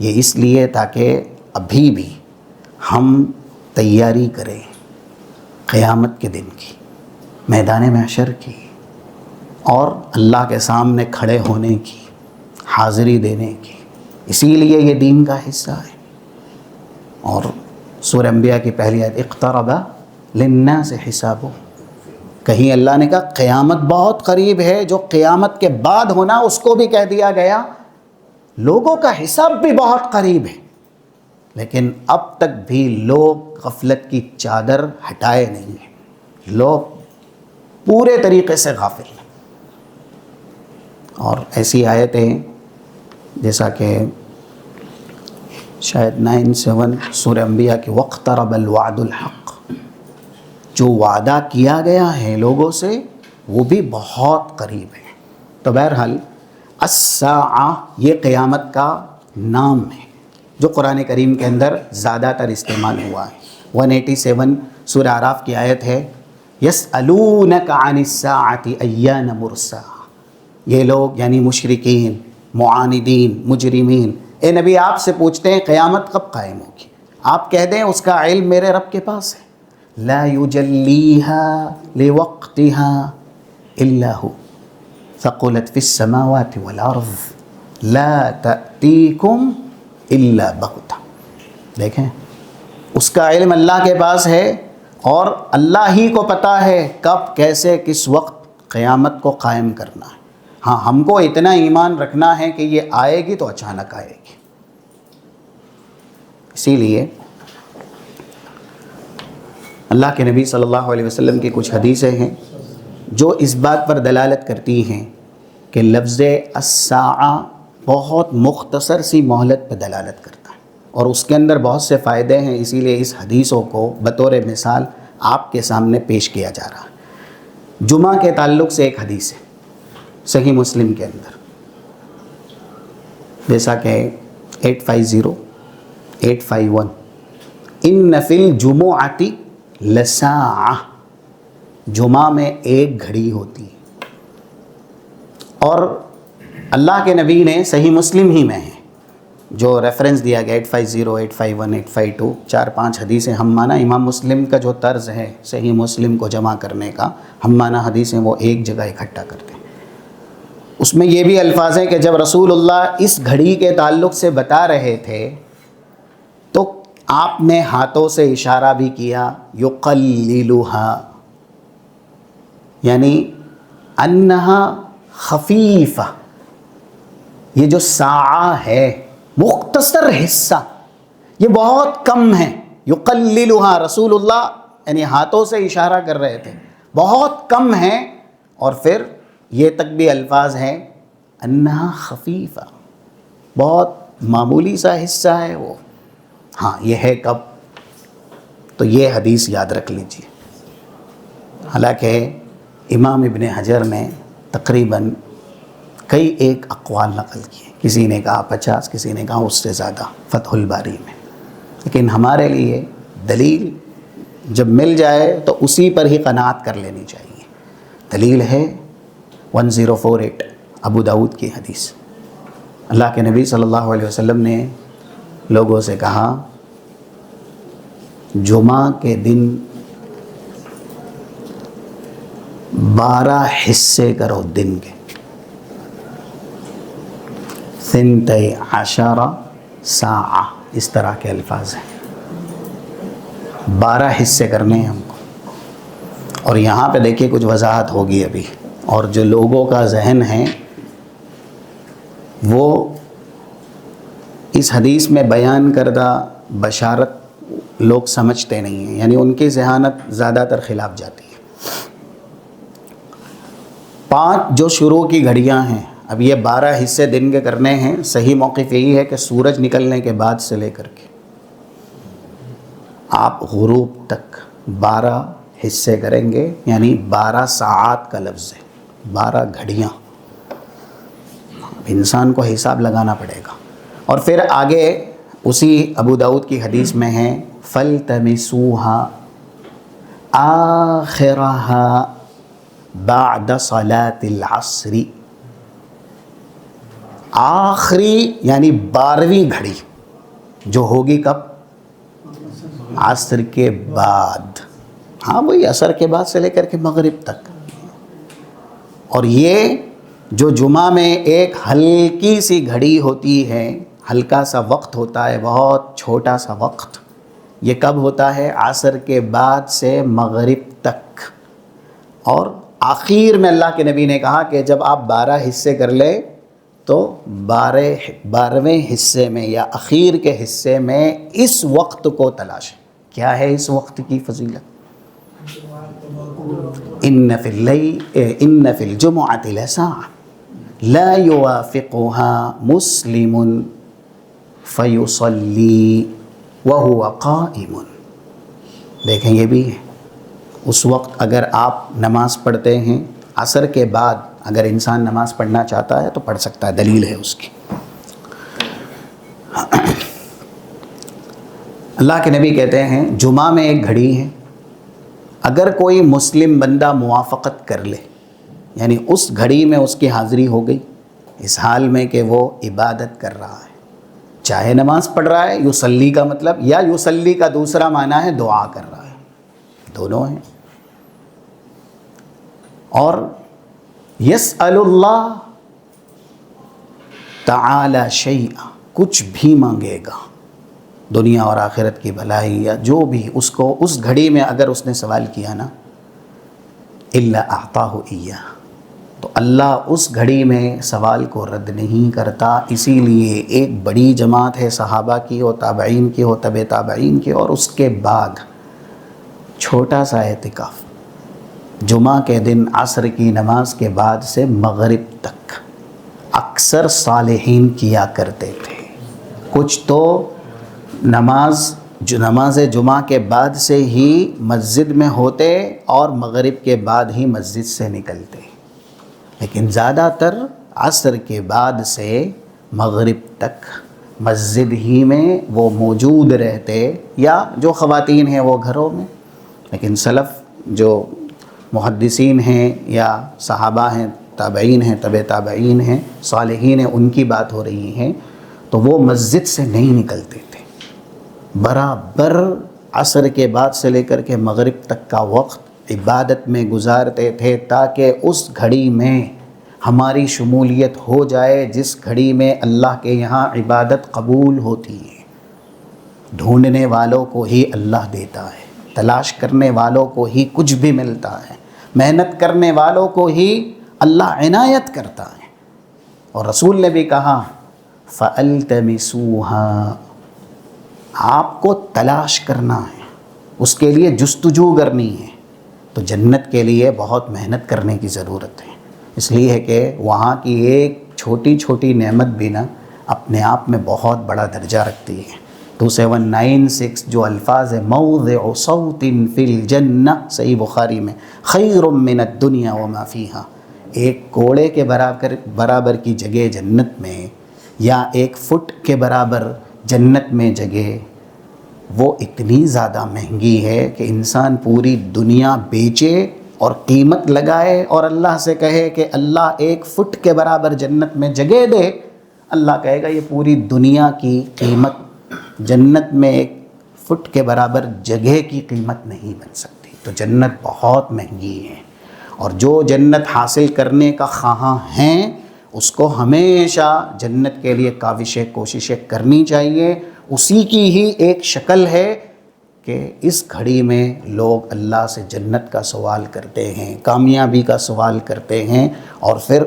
یہ اس لیے تاکہ ابھی بھی ہم تیاری کریں قیامت کے دن کی، میدان محشر کی، اور اللہ کے سامنے کھڑے ہونے کی، حاضری دینے کی. اسی لیے یہ دین کا حصہ ہے. اور سورہ انبیاء کی پہلی آیت اقترب للناس حسابهم. کہیں اللہ نے کہا قیامت بہت قریب ہے، جو قیامت کے بعد ہونا اس کو بھی کہہ دیا گیا لوگوں کا حساب بھی بہت قریب ہے. لیکن اب تک بھی لوگ غفلت کی چادر ہٹائے نہیں ہیں، لوگ پورے طریقے سے غافل ہیں. اور ایسی آیتیں جیسا کہ شاید 9-7 سورہ انبیاء کی وَاقْتَرَبَ الْوَعْدُ الْحَقُّ. جو وعدہ کیا گیا ہے لوگوں سے وہ بھی بہت قریب ہے. تو بہرحال الساعہ یہ قیامت کا نام ہے جو قرآن کریم کے اندر زیادہ تر استعمال ہوا ہے. 187 سورہ اعراف کی آیت ہے یسألونک عن الساعۃ ایان مرساہا. یہ لوگ یعنی مشرکین، معاندین، مجرمین، اے نبی آپ سے پوچھتے ہیں قیامت کب قائم ہوگی. آپ کہہ دیں اس کا علم میرے رب کے پاس ہے. لا یجلیها لوقتها الا هو ثقلت فی السماوات والارض لا تأتیکم الا بغتہ. دیکھیں اس کا علم اللہ کے پاس ہے، اور اللہ ہی کو پتہ ہے کب، کیسے، کس وقت قیامت کو قائم کرنا ہے. ہاں ہم کو اتنا ایمان رکھنا ہے کہ یہ آئے گی تو اچانک آئے گی. اسی لیے اللہ کے نبی صلی اللہ علیہ وسلم کی کچھ حدیثیں ہیں جو اس بات پر دلالت کرتی ہیں کہ لفظ الساعہ بہت مختصر سی مہلت پہ دلالت کرتا ہے، اور اس کے اندر بہت سے فائدے ہیں. اسی لیے اس حدیثوں کو بطور مثال آپ کے سامنے پیش کیا جا رہا ہے. جمعہ کے تعلق سے ایک حدیث ہے صحیح مسلم کے اندر، جیسا کہ 850 851 ان فی الجمعۃ لساعہ. جمعہ میں ایک گھڑی ہوتی ہے. اور اللہ کے نبی نے صحیح مسلم ہی میں ہے جو ریفرنس دیا گیا 850 851 852 4-5 حدیثیں ہم مانا. امام مسلم کا جو طرز ہے صحیح مسلم کو جمع کرنے کا، ہم مانا حدیثیں وہ ایک جگہ اکٹھا کرتے ہیں. اس میں یہ بھی الفاظ ہیں کہ جب رسول اللہ اس گھڑی کے تعلق سے بتا رہے تھے تو آپ نے ہاتھوں سے اشارہ بھی کیا یقللھا، یعنی انہا خفیفہ. یہ جو ساعہ ہے مختصر حصہ، یہ بہت کم ہے. یقللھا رسول اللہ یعنی ہاتھوں سے اشارہ کر رہے تھے، بہت کم ہے. اور پھر یہ تک بھی الفاظ ہیں انہا خفیفہ، بہت معمولی سا حصہ ہے وہ. ہاں یہ ہے کب؟ تو یہ حدیث یاد رکھ لیجیے. حالانکہ امام ابن حجر نے تقریباً کئی ایک اقوال نقل کیے، کسی نے کہا 50، کسی نے کہا اس سے زیادہ فتح الباری میں. لیکن ہمارے لیے دلیل جب مل جائے تو اسی پر ہی قناعت کر لینی چاہیے. دلیل ہے 1048 ابو داؤد کی حدیث. اللہ کے نبی صلی اللہ علیہ وسلم نے لوگوں سے کہا جمعہ کے دن 12 حصے کرو دن کے، 12 ساعہ، اس طرح کے الفاظ ہیں. 12 حصے کرنے ہیں ہم کو. اور یہاں پہ دیکھیے کچھ وضاحت ہوگی ابھی. اور جو لوگوں کا ذہن ہے وہ اس حدیث میں بیان کردہ بشارت لوگ سمجھتے نہیں ہیں، یعنی ان کی ذہانت زیادہ تر خلاف جاتی ہے. 5 جو شروع کی گھڑیاں ہیں، اب یہ 12 حصے دن کے کرنے ہیں. صحیح موقف یہی ہے کہ سورج نکلنے کے بعد سے لے کر کے آپ غروب تک 12 حصے کریں گے، یعنی 12 ساعات کا لفظ ہے، 12 گھڑیاں. انسان کو حساب لگانا پڑے گا. اور پھر آگے اسی ابو داؤد کی حدیث میں ہے فَالْتَمِسُوهَا آخِرَهَا بَعْدَ صَلَاةِ الْعَصْرِ. آخری یعنی 12ویں گھڑی جو ہوگی کب؟ عصر کے بعد. ہاں وہی عصر کے بعد سے لے کر کے مغرب تک. اور یہ جو جمعہ میں ایک ہلکی سی گھڑی ہوتی ہے، ہلکا سا وقت ہوتا ہے، بہت چھوٹا سا وقت، یہ کب ہوتا ہے؟ عصر کے بعد سے مغرب تک. اور آخر میں اللہ کے نبی نے کہا کہ جب آپ 12 حصے کر لیں تو 12ویں حصے میں یا اخیر کے حصے میں اس وقت کو تلاشیں. کیا ہے اس وقت کی فضیلت؟ ان فی الجمعۃ لساعۃ لا یوافقها مسلم فیصلی وهو قائم. دیکھیں یہ بھی ہے اس وقت اگر آپ نماز پڑھتے ہیں عصر کے بعد، اگر انسان نماز پڑھنا چاہتا ہے تو پڑھ سکتا ہے، دلیل ہے اس کی. اللہ کے نبی کہتے ہیں جمعہ میں ایک گھڑی ہے، اگر کوئی مسلم بندہ موافقت کر لے، یعنی اس گھڑی میں اس کی حاضری ہو گئی، اس حال میں کہ وہ عبادت کر رہا ہے، چاہے نماز پڑھ رہا ہے، یصلی کا مطلب، یا یصلی کا دوسرا معنی ہے دعا کر رہا ہے، دونوں ہیں. اور یسأل اللہ تعالی شیئا، کچھ بھی مانگے گا دنیا اور آخرت کی بھلائی یا جو بھی، اس کو اس گھڑی میں اگر اس نے سوال کیا نا، الا اعطاہ ایہ، تو اللہ اس گھڑی میں سوال کو رد نہیں کرتا. اسی لیے ایک بڑی جماعت ہے صحابہ کی اور تابعین کی اور تبع تابعین کی، اور اس کے بعد چھوٹا سا اعتکاف جمعہ کے دن عصر کی نماز کے بعد سے مغرب تک اکثر صالحین کیا کرتے تھے. کچھ تو نماز جمعہ کے بعد سے ہی مسجد میں ہوتے اور مغرب کے بعد ہی مسجد سے نکلتے، لیکن زیادہ تر عصر کے بعد سے مغرب تک مسجد ہی میں وہ موجود رہتے، یا جو خواتین ہیں وہ گھروں میں. لیکن سلف جو محدثین ہیں یا صحابہ ہیں، تابعین ہیں، تبع تابعین ہیں، صالحین ہیں، ان کی بات ہو رہی ہیں، تو وہ مسجد سے نہیں نکلتے تھے. برابر عصر کے بعد سے لے کر کے مغرب تک کا وقت عبادت میں گزارتے تھے، تاکہ اس گھڑی میں ہماری شمولیت ہو جائے جس گھڑی میں اللہ کے یہاں عبادت قبول ہوتی ہے. ڈھونڈنے والوں کو ہی اللہ دیتا ہے، تلاش کرنے والوں کو ہی کچھ بھی ملتا ہے، محنت کرنے والوں کو ہی اللہ عنایت کرتا ہے. اور رسول نے بھی کہا فَأَلْتَمِسُوهَا، آپ کو تلاش کرنا ہے، اس کے لیے جستجو کرنی ہے. تو جنت کے لیے بہت محنت کرنے کی ضرورت ہے. اس لیے ہے کہ وہاں کی ایک چھوٹی چھوٹی نعمت بھی نا اپنے آپ میں بہت بڑا درجہ رکھتی ہے. 2796 جو الفاظ ہے، موضع صوت فی الجنہ، صحیح بخاری میں، خیر من الدنیا وما فیہا، ایک کوڑے کے برابر کی جگہ جنت میں، یا 1 فٹ کے برابر جنت میں جگہ، وہ اتنی زیادہ مہنگی ہے کہ انسان پوری دنیا بیچے اور قیمت لگائے اور اللہ سے کہے کہ اللہ 1 فٹ کے برابر جنت میں جگہ دے، اللہ کہے گا یہ پوری دنیا کی قیمت جنت میں 1 فٹ کے برابر جگہ کی قیمت نہیں بن سکتی. تو جنت بہت مہنگی ہے، اور جو جنت حاصل کرنے کا خواہاں ہیں اس کو ہمیشہ جنت کے لیے کاوشیں کوششیں کرنی چاہیے. اسی کی ہی ایک شکل ہے کہ اس گھڑی میں لوگ اللہ سے جنت کا سوال کرتے ہیں، کامیابی کا سوال کرتے ہیں، اور پھر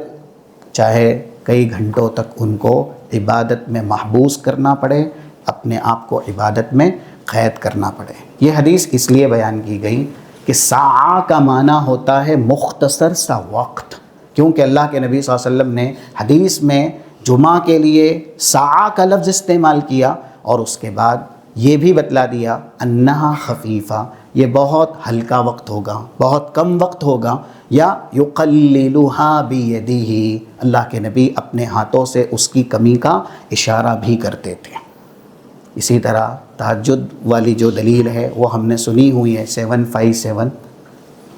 چاہے کئی گھنٹوں تک ان کو عبادت میں محبوس کرنا پڑے، اپنے آپ کو عبادت میں قید کرنا پڑے۔ یہ حدیث اس لیے بیان کی گئی کہ ساعہ کا معنی ہوتا ہے مختصر سا وقت، کیونکہ اللہ کے نبی صلی اللہ علیہ وسلم نے حدیث میں جمعہ کے لیے ساعہ کا لفظ استعمال کیا، اور اس کے بعد یہ بھی بتلا دیا انہا خفیفہ، یہ بہت ہلکا وقت ہوگا، بہت کم وقت ہوگا، یا یقللھا بیدہ، اللہ کے نبی اپنے ہاتھوں سے اس کی کمی کا اشارہ بھی کرتے تھے۔ اسی طرح تہجد والی جو دلیل ہے وہ ہم نے سنی ہوئی ہے 757،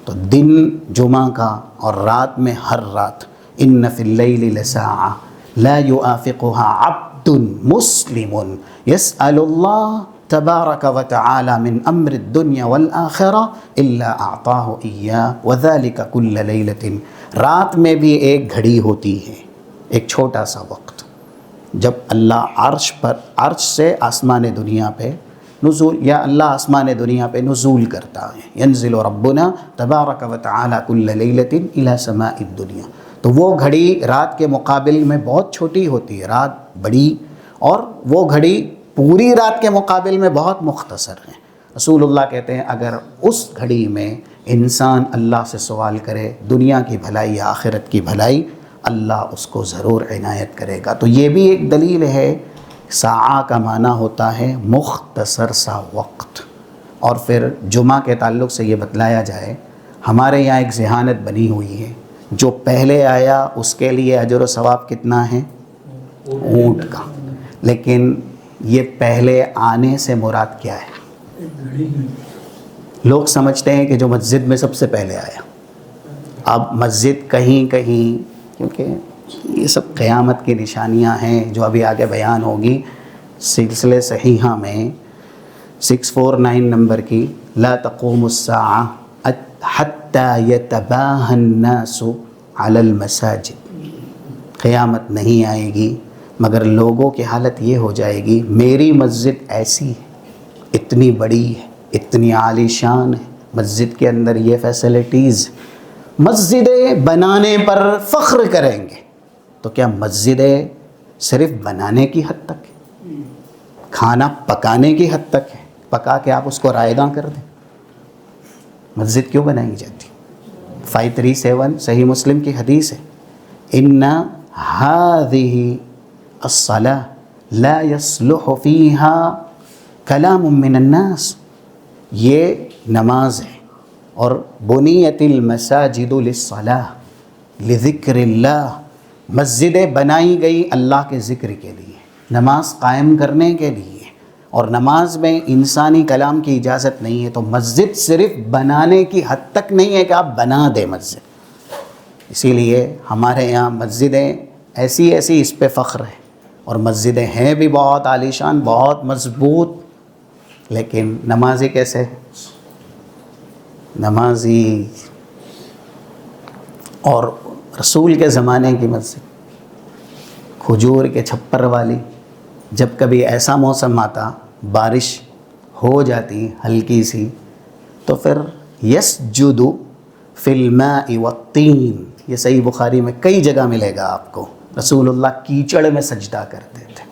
تو دن جمعہ کا اور رات میں ہر رات، ان فی اللیل لساعہ لا یوافقها عبد مسلم یسأل اللہ تبارک و تعالی من امر الدنیا والآخرہ الا اعطاہ ایاہ وذلک کل لیلۃ۔ رات میں بھی ایک گھڑی ہوتی ہے، ایک چھوٹا سا وقت، جب اللہ عرش سے آسمان دنیا پہ نزول، یا اللہ آسمان دنیا پہ نزول کرتا ہے، ینزل ربنا تبارک و تعالی کل لیلۃ الی سماء الدنیا، تو وہ گھڑی رات کے مقابل میں بہت چھوٹی ہوتی ہے، رات بڑی، اور وہ گھڑی پوری رات کے مقابل میں بہت مختصر ہے۔ رسول اللہ کہتے ہیں اگر اس گھڑی میں انسان اللہ سے سوال کرے دنیا کی بھلائی یا آخرت کی بھلائی، اللہ اس کو ضرور عنایت کرے گا۔ تو یہ بھی ایک دلیل ہے، ساعہ کا معنی ہوتا ہے مختصر سا وقت۔ اور پھر جمعہ کے تعلق سے یہ بتلایا جائے، ہمارے یہاں ایک ذہانت بنی ہوئی ہے، جو پہلے آیا اس کے لیے اجر و ثواب کتنا ہے؟ اونٹ کا، لیکن یہ پہلے آنے سے مراد کیا ہے؟ لوگ سمجھتے ہیں کہ جو مسجد میں سب سے پہلے آیا۔ اب مسجد کہیں کہیں، کیونکہ یہ سب قیامت کی نشانیاں ہیں جو ابھی آگے بیان ہوگی، سلسلہ صحیحہ میں 649 نمبر کی، لا تقوم الساعہ حتی یتباہی الناس علی المساجد، قیامت نہیں آئے گی مگر لوگوں کی حالت یہ ہو جائے گی میری مسجد ایسی ہے، اتنی بڑی ہے، اتنی عالی شان ہے، مسجد کے اندر یہ فیسلٹیز، مسجدیں بنانے پر فخر کریں گے۔ تو کیا مسجدیں صرف بنانے کی حد تک ہے؟ کھانا پکانے کی حد تک ہے؟ پکا کے آپ اس کو رائیگاں کر دیں؟ مسجد کیوں بنائی جاتی؟ 537 صحیح مسلم کی حدیث ہے، ان هذه الصلاة لا يصلح فيها كلام من الناس، یہ نماز ہے، اور بنیت المساجد للصلاة لذکر اللہ، مسجدیں بنائی گئی اللہ کے ذکر کے لیے، نماز قائم کرنے کے لیے، اور نماز میں انسانی کلام کی اجازت نہیں ہے۔ تو مسجد صرف بنانے کی حد تک نہیں ہے کہ آپ بنا دیں مسجد، اسی لیے ہمارے یہاں مسجدیں ایسی ایسی، اس پہ فخر ہے، اور مسجدیں ہیں بھی بہت عالیشان، بہت مضبوط، لیکن نمازی کیسے؟ نمازی اور رسول کے زمانے کی مسجد کھجور کے چھپر والی، جب کبھی ایسا موسم آتا، بارش ہو جاتی ہلکی سی، تو پھر یسجد فی الماء والطین، یہ صحیح بخاری میں کئی جگہ ملے گا آپ کو، رسول اللہ کیچڑ میں سجدہ کرتے تھے۔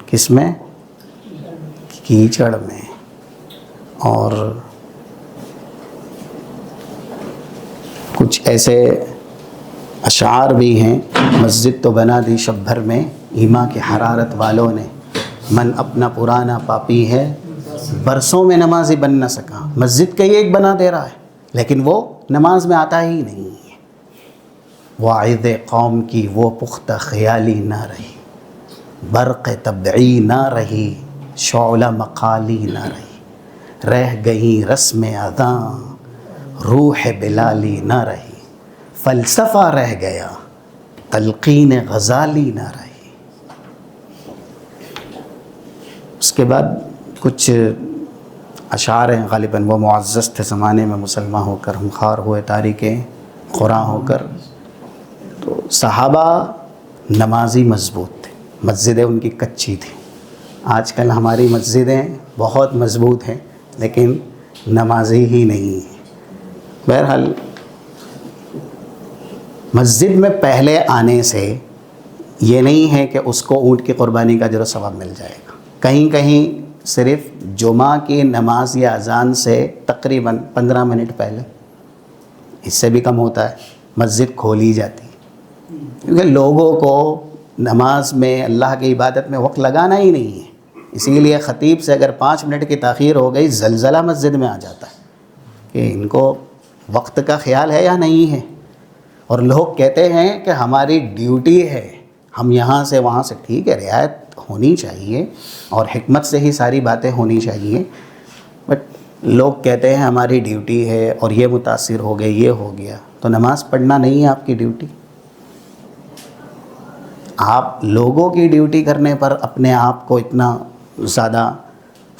کس میں؟ کیچڑ میں۔ اور کچھ ایسے اشعار بھی ہیں، مسجد تو بنا دی شب بھر میں ایما کی حرارت والوں نے، من اپنا پرانا پاپی ہے برسوں میں نمازی بن نہ سکا۔ مسجد کئی ایک بنا دے رہا ہے لیکن وہ نماز میں آتا ہی نہیں ہے۔ واعظ قوم کی وہ پختہ خیالی نہ رہی، برق طبعی نہ رہی، شعلہ مقالی نہ رہی، رہ گئی رسم اذاں روح بلالی نہ رہی، فلسفہ رہ گیا تلقین غزالی نہ رہی۔ اس کے بعد کچھ اشعار ہیں، غالباً وہ معزز تھے زمانے میں، مسلمان ہو کر ہم خوار ہوئے تاریک قرآن ہو کر۔ تو صحابہ نمازی مضبوط تھے، مسجدیں ان کی کچی تھیں۔ آج کل ہماری مسجدیں بہت مضبوط ہیں لیکن نمازی ہی نہیں ہیں۔ بہرحال مسجد میں پہلے آنے سے یہ نہیں ہے کہ اس کو اونٹ کی قربانی کا اجر و ثواب مل جائے گا۔ کہیں کہیں صرف جمعہ کی نماز یا اذان سے تقریباً 15 منٹ پہلے، اس سے بھی کم ہوتا ہے، مسجد کھولی جاتی ہے، کیونکہ لوگوں کو نماز میں اللہ کی عبادت میں وقت لگانا ہی نہیں ہے۔ اسی لیے خطیب سے اگر 5 منٹ کی تاخیر ہو گئی زلزلہ مسجد میں آ جاتا ہے کہ ان کو وقت کا خیال ہے یا نہیں ہے۔ اور لوگ کہتے ہیں کہ ہماری ڈیوٹی ہے، ہم یہاں سے وہاں سے، ٹھیک ہے رعایت ہونی چاہیے اور حکمت سے ہی ساری باتیں ہونی چاہیے، بٹ لوگ کہتے ہیں ہماری ڈیوٹی ہے اور یہ متاثر ہو گئے، یہ ہو گیا، تو نماز پڑھنا نہیں ہے آپ کی ڈیوٹی؟ آپ لوگوں کی ڈیوٹی کرنے پر اپنے آپ کو اتنا زیادہ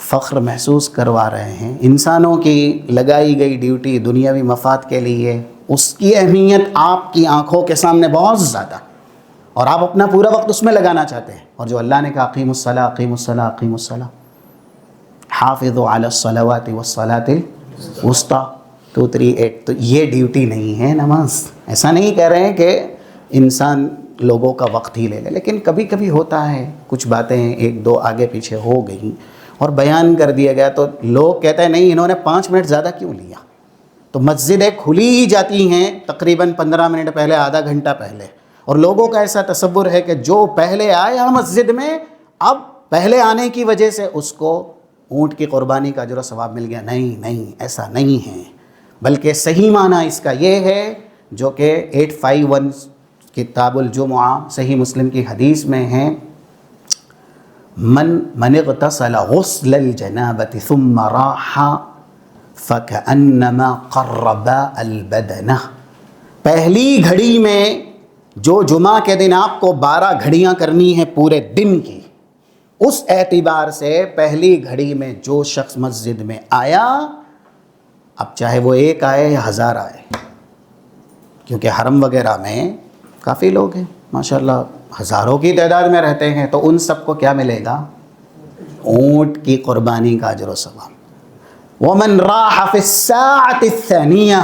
فخر محسوس کروا رہے ہیں۔ انسانوں کی لگائی گئی ڈیوٹی دنیاوی مفاد کے لیے، اس کی اہمیت آپ کی آنکھوں کے سامنے بہت زیادہ، اور آپ اپنا پورا وقت اس میں لگانا چاہتے ہیں۔ اور جو اللہ نے کہا اقیموا الصلاۃ اقیموا الصلاۃ اقیموا الصلاۃ حافظوا علی الصلوات والصلاۃ الوسطیٰ 238، تو یہ ڈیوٹی نہیں ہے نماز۔ ایسا نہیں کہہ رہے ہیں کہ انسان لوگوں کا وقت ہی لے لے، لیکن کبھی کبھی ہوتا ہے کچھ باتیں 1-2 آگے پیچھے ہو گئیں اور بیان کر دیا گیا تو لوگ کہتے ہیں نہیں انہوں نے 5 منٹ زیادہ کیوں لیا؟ تو مسجدیں کھلی ہی جاتی ہیں تقریباً 15 منٹ پہلے، آدھا گھنٹہ پہلے، اور لوگوں کا ایسا تصور ہے کہ جو پہلے آیا مسجد میں، اب پہلے آنے کی وجہ سے اس کو اونٹ کی قربانی کا اجر و ثواب مل گیا۔ نہیں نہیں، ایسا نہیں ہے، بلکہ صحیح معنی اس کا یہ ہے جو کہ 851 کتاب الجمعہ صحیح مسلم کی حدیث میں ہے، من اغتسل غسل الجنابۃ ثم راح فکأنما قرب البدنہ۔ پہلی گھڑی میں، جو جمعہ کے دن آپ کو 12 گھڑیاں کرنی ہیں پورے دن کی، اس اعتبار سے پہلی گھڑی میں جو شخص مسجد میں آیا، اب چاہے وہ 1 آئے یا 1000 آئے، کیونکہ حرم وغیرہ میں کافی لوگ ہیں ماشاءاللہ، ہزاروں کی تعداد میں رہتے ہیں، تو ان سب کو کیا ملے گا؟ اونٹ کی قربانی کا اجر و ثواب۔ ومن راح فی الساعۃ الثانیہ،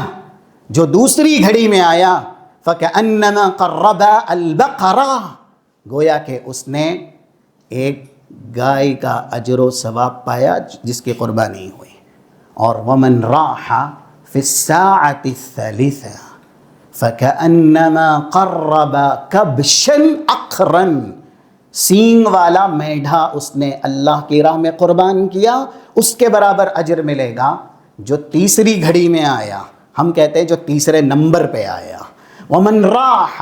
جو دوسری گھڑی میں آیا، فکأنما قرب البقرہ، گویا کہ اس نے ایک گائے کا اجر و ثواب پایا جس کی قربانی ہوئی۔ اور ومن راح فی الساعۃ الثالثہ فکأنما قرب کبشا اقرا، سینگ والا میڈھا اس نے اللہ کی راہ میں قربان کیا، اس کے برابر اجر ملے گا۔ جو تیسری گھڑی میں آیا، ہم کہتے ہیں جو تیسرے نمبر پہ آیا، ومن راح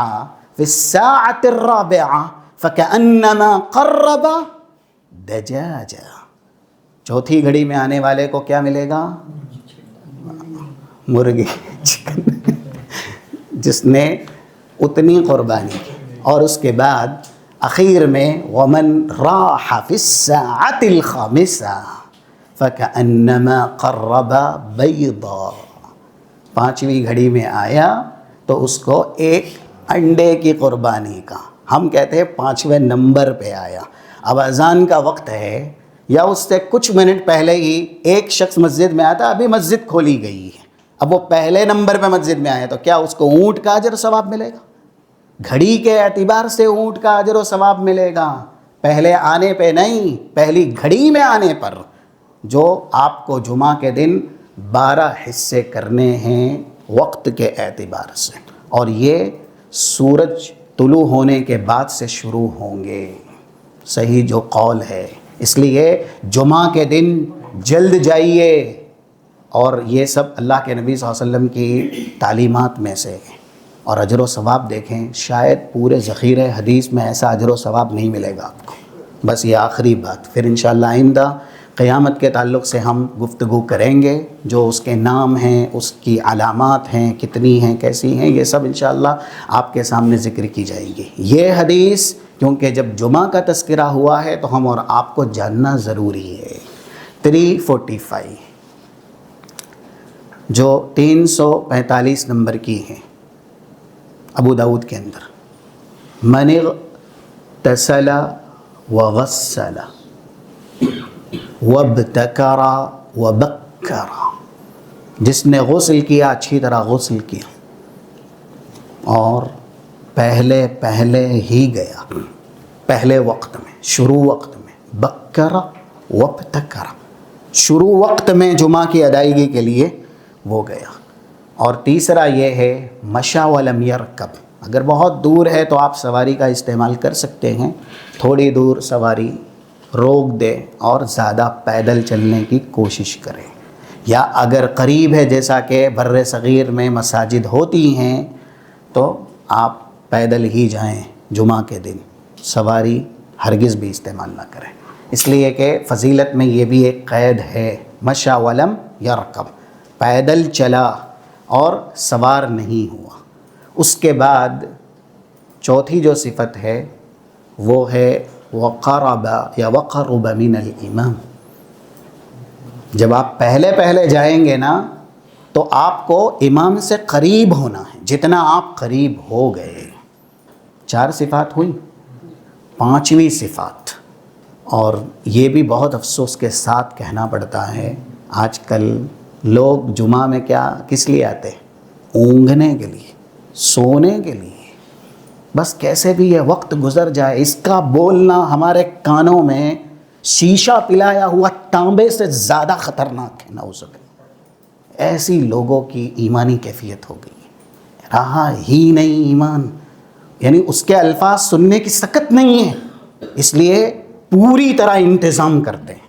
فی الساعۃ الرابعہ فکأنما قرب دجاجہ، چوتھی گھڑی میں آنے والے کو کیا ملے گا؟ مرغی، چکن، جس نے اتنی قربانی کی۔ اور اس کے بعد اخیر میں ومن راح فی الساعۃ الخامسہ فکأنما قرب بیضا، 5ویں گھڑی میں آیا تو اس کو ایک انڈے کی قربانی کا، ہم کہتے ہیں 5ویں نمبر پہ آیا۔ اب اذان کا وقت ہے یا اس سے کچھ منٹ پہلے ہی ایک شخص مسجد میں آتا، ابھی مسجد کھولی گئی ہے، اب وہ پہلے نمبر پہ مسجد میں آیا، تو کیا اس کو اونٹ کا اجر و ثواب ملے گا؟ گھڑی کے اعتبار سے اونٹ کا اجر و ثواب ملے گا، پہلے آنے پہ نہیں، پہلی گھڑی میں آنے پر، جو آپ کو جمعہ کے دن 12 حصے کرنے ہیں وقت کے اعتبار سے، اور یہ سورج طلوع ہونے کے بعد سے شروع ہوں گے، صحیح جو قول ہے۔ اس لیے جمعہ کے دن جلد جائیے، اور یہ سب اللہ کے نبی صلی اللہ علیہ وسلم کی تعلیمات میں سے ہے۔ اور اجر و ثواب دیکھیں، شاید پورے ذخیرہ حدیث میں ایسا اجر و ثواب نہیں ملے گا آپ کو۔ بس یہ آخری بات، پھر انشاءاللہ آئندہ قیامت کے تعلق سے ہم گفتگو کریں گے، جو اس کے نام ہیں، اس کی علامات ہیں، کتنی ہیں، کیسی ہیں، یہ سب انشاءاللہ آپ کے سامنے ذکر کی جائیں گی۔ یہ حدیث کیونکہ جب جمعہ کا تذکرہ ہوا ہے تو ہم اور آپ کو جاننا ضروری ہے۔ 345 جو 345 نمبر کی ہے ابو داؤد کے اندر، من اغتسل وغسل وابتکر وبکر، جس نے غسل کیا اچھی طرح غسل کیا اور پہلے ہی گیا، پہلے وقت میں، شروع وقت میں، بکر وابتکر، شروع وقت میں جمعہ کی ادائیگی کے لیے وہ گیا۔ اور تیسرا یہ ہے مشى ولم يركب، اگر بہت دور ہے تو آپ سواری کا استعمال کر سکتے ہیں، تھوڑی دور سواری روک دے اور زیادہ پیدل چلنے کی کوشش کریں، یا اگر قریب ہے جیسا کہ بر صغیر میں مساجد ہوتی ہیں تو آپ پیدل ہی جائیں جمعہ کے دن، سواری ہرگز بھی استعمال نہ کریں، اس لیے کہ فضیلت میں یہ بھی ایک قید ہے، مشى ولم يركب، پیدل چلا اور سوار نہیں ہوا۔ اس کے بعد چوتھی جو صفت ہے وہ ہے وقرب یا وقرب من الامام، جب آپ پہلے جائیں گے نا تو آپ کو امام سے قریب ہونا ہے، جتنا آپ قریب ہو گئے۔ 4 صفات ہوئی، 5ویں صفات، اور یہ بھی بہت افسوس کے ساتھ کہنا پڑتا ہے، آج کل لوگ جمعہ میں کس لیے آتے ہیں؟ اونگنے کے لیے، سونے کے لیے، بس کیسے بھی یہ وقت گزر جائے۔ اس کا بولنا ہمارے کانوں میں شیشہ پلایا ہوا تانبے سے زیادہ خطرناک ہے، نعوذ باللہ۔ ایسی لوگوں کی ایمانی کیفیت ہو گئی ہے، رہا ہی نہیں ایمان، یعنی اس کے الفاظ سننے کی سکت نہیں ہے، اس لیے پوری طرح انتظام کرتے ہیں۔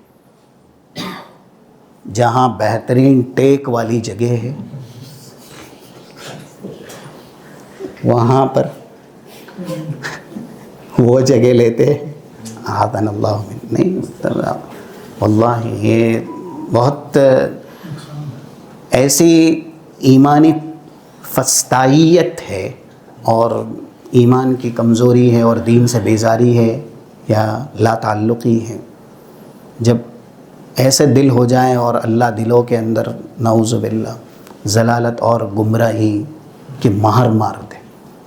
جہاں بہترین ٹیک والی جگہ ہے وہاں پر وہ جگہ لیتے ہیں، اعاذنا اللہ من، نہیں واللہ یہ بہت ایسی ایمانی فستائیت ہے اور ایمان کی کمزوری ہے اور دین سے بیزاری ہے یا لا تعلقی ہے، جب ایسے دل ہو جائیں اور اللہ دلوں کے اندر نعوذ باللہ ضلالت اور گمراہی کی مہر مار دے۔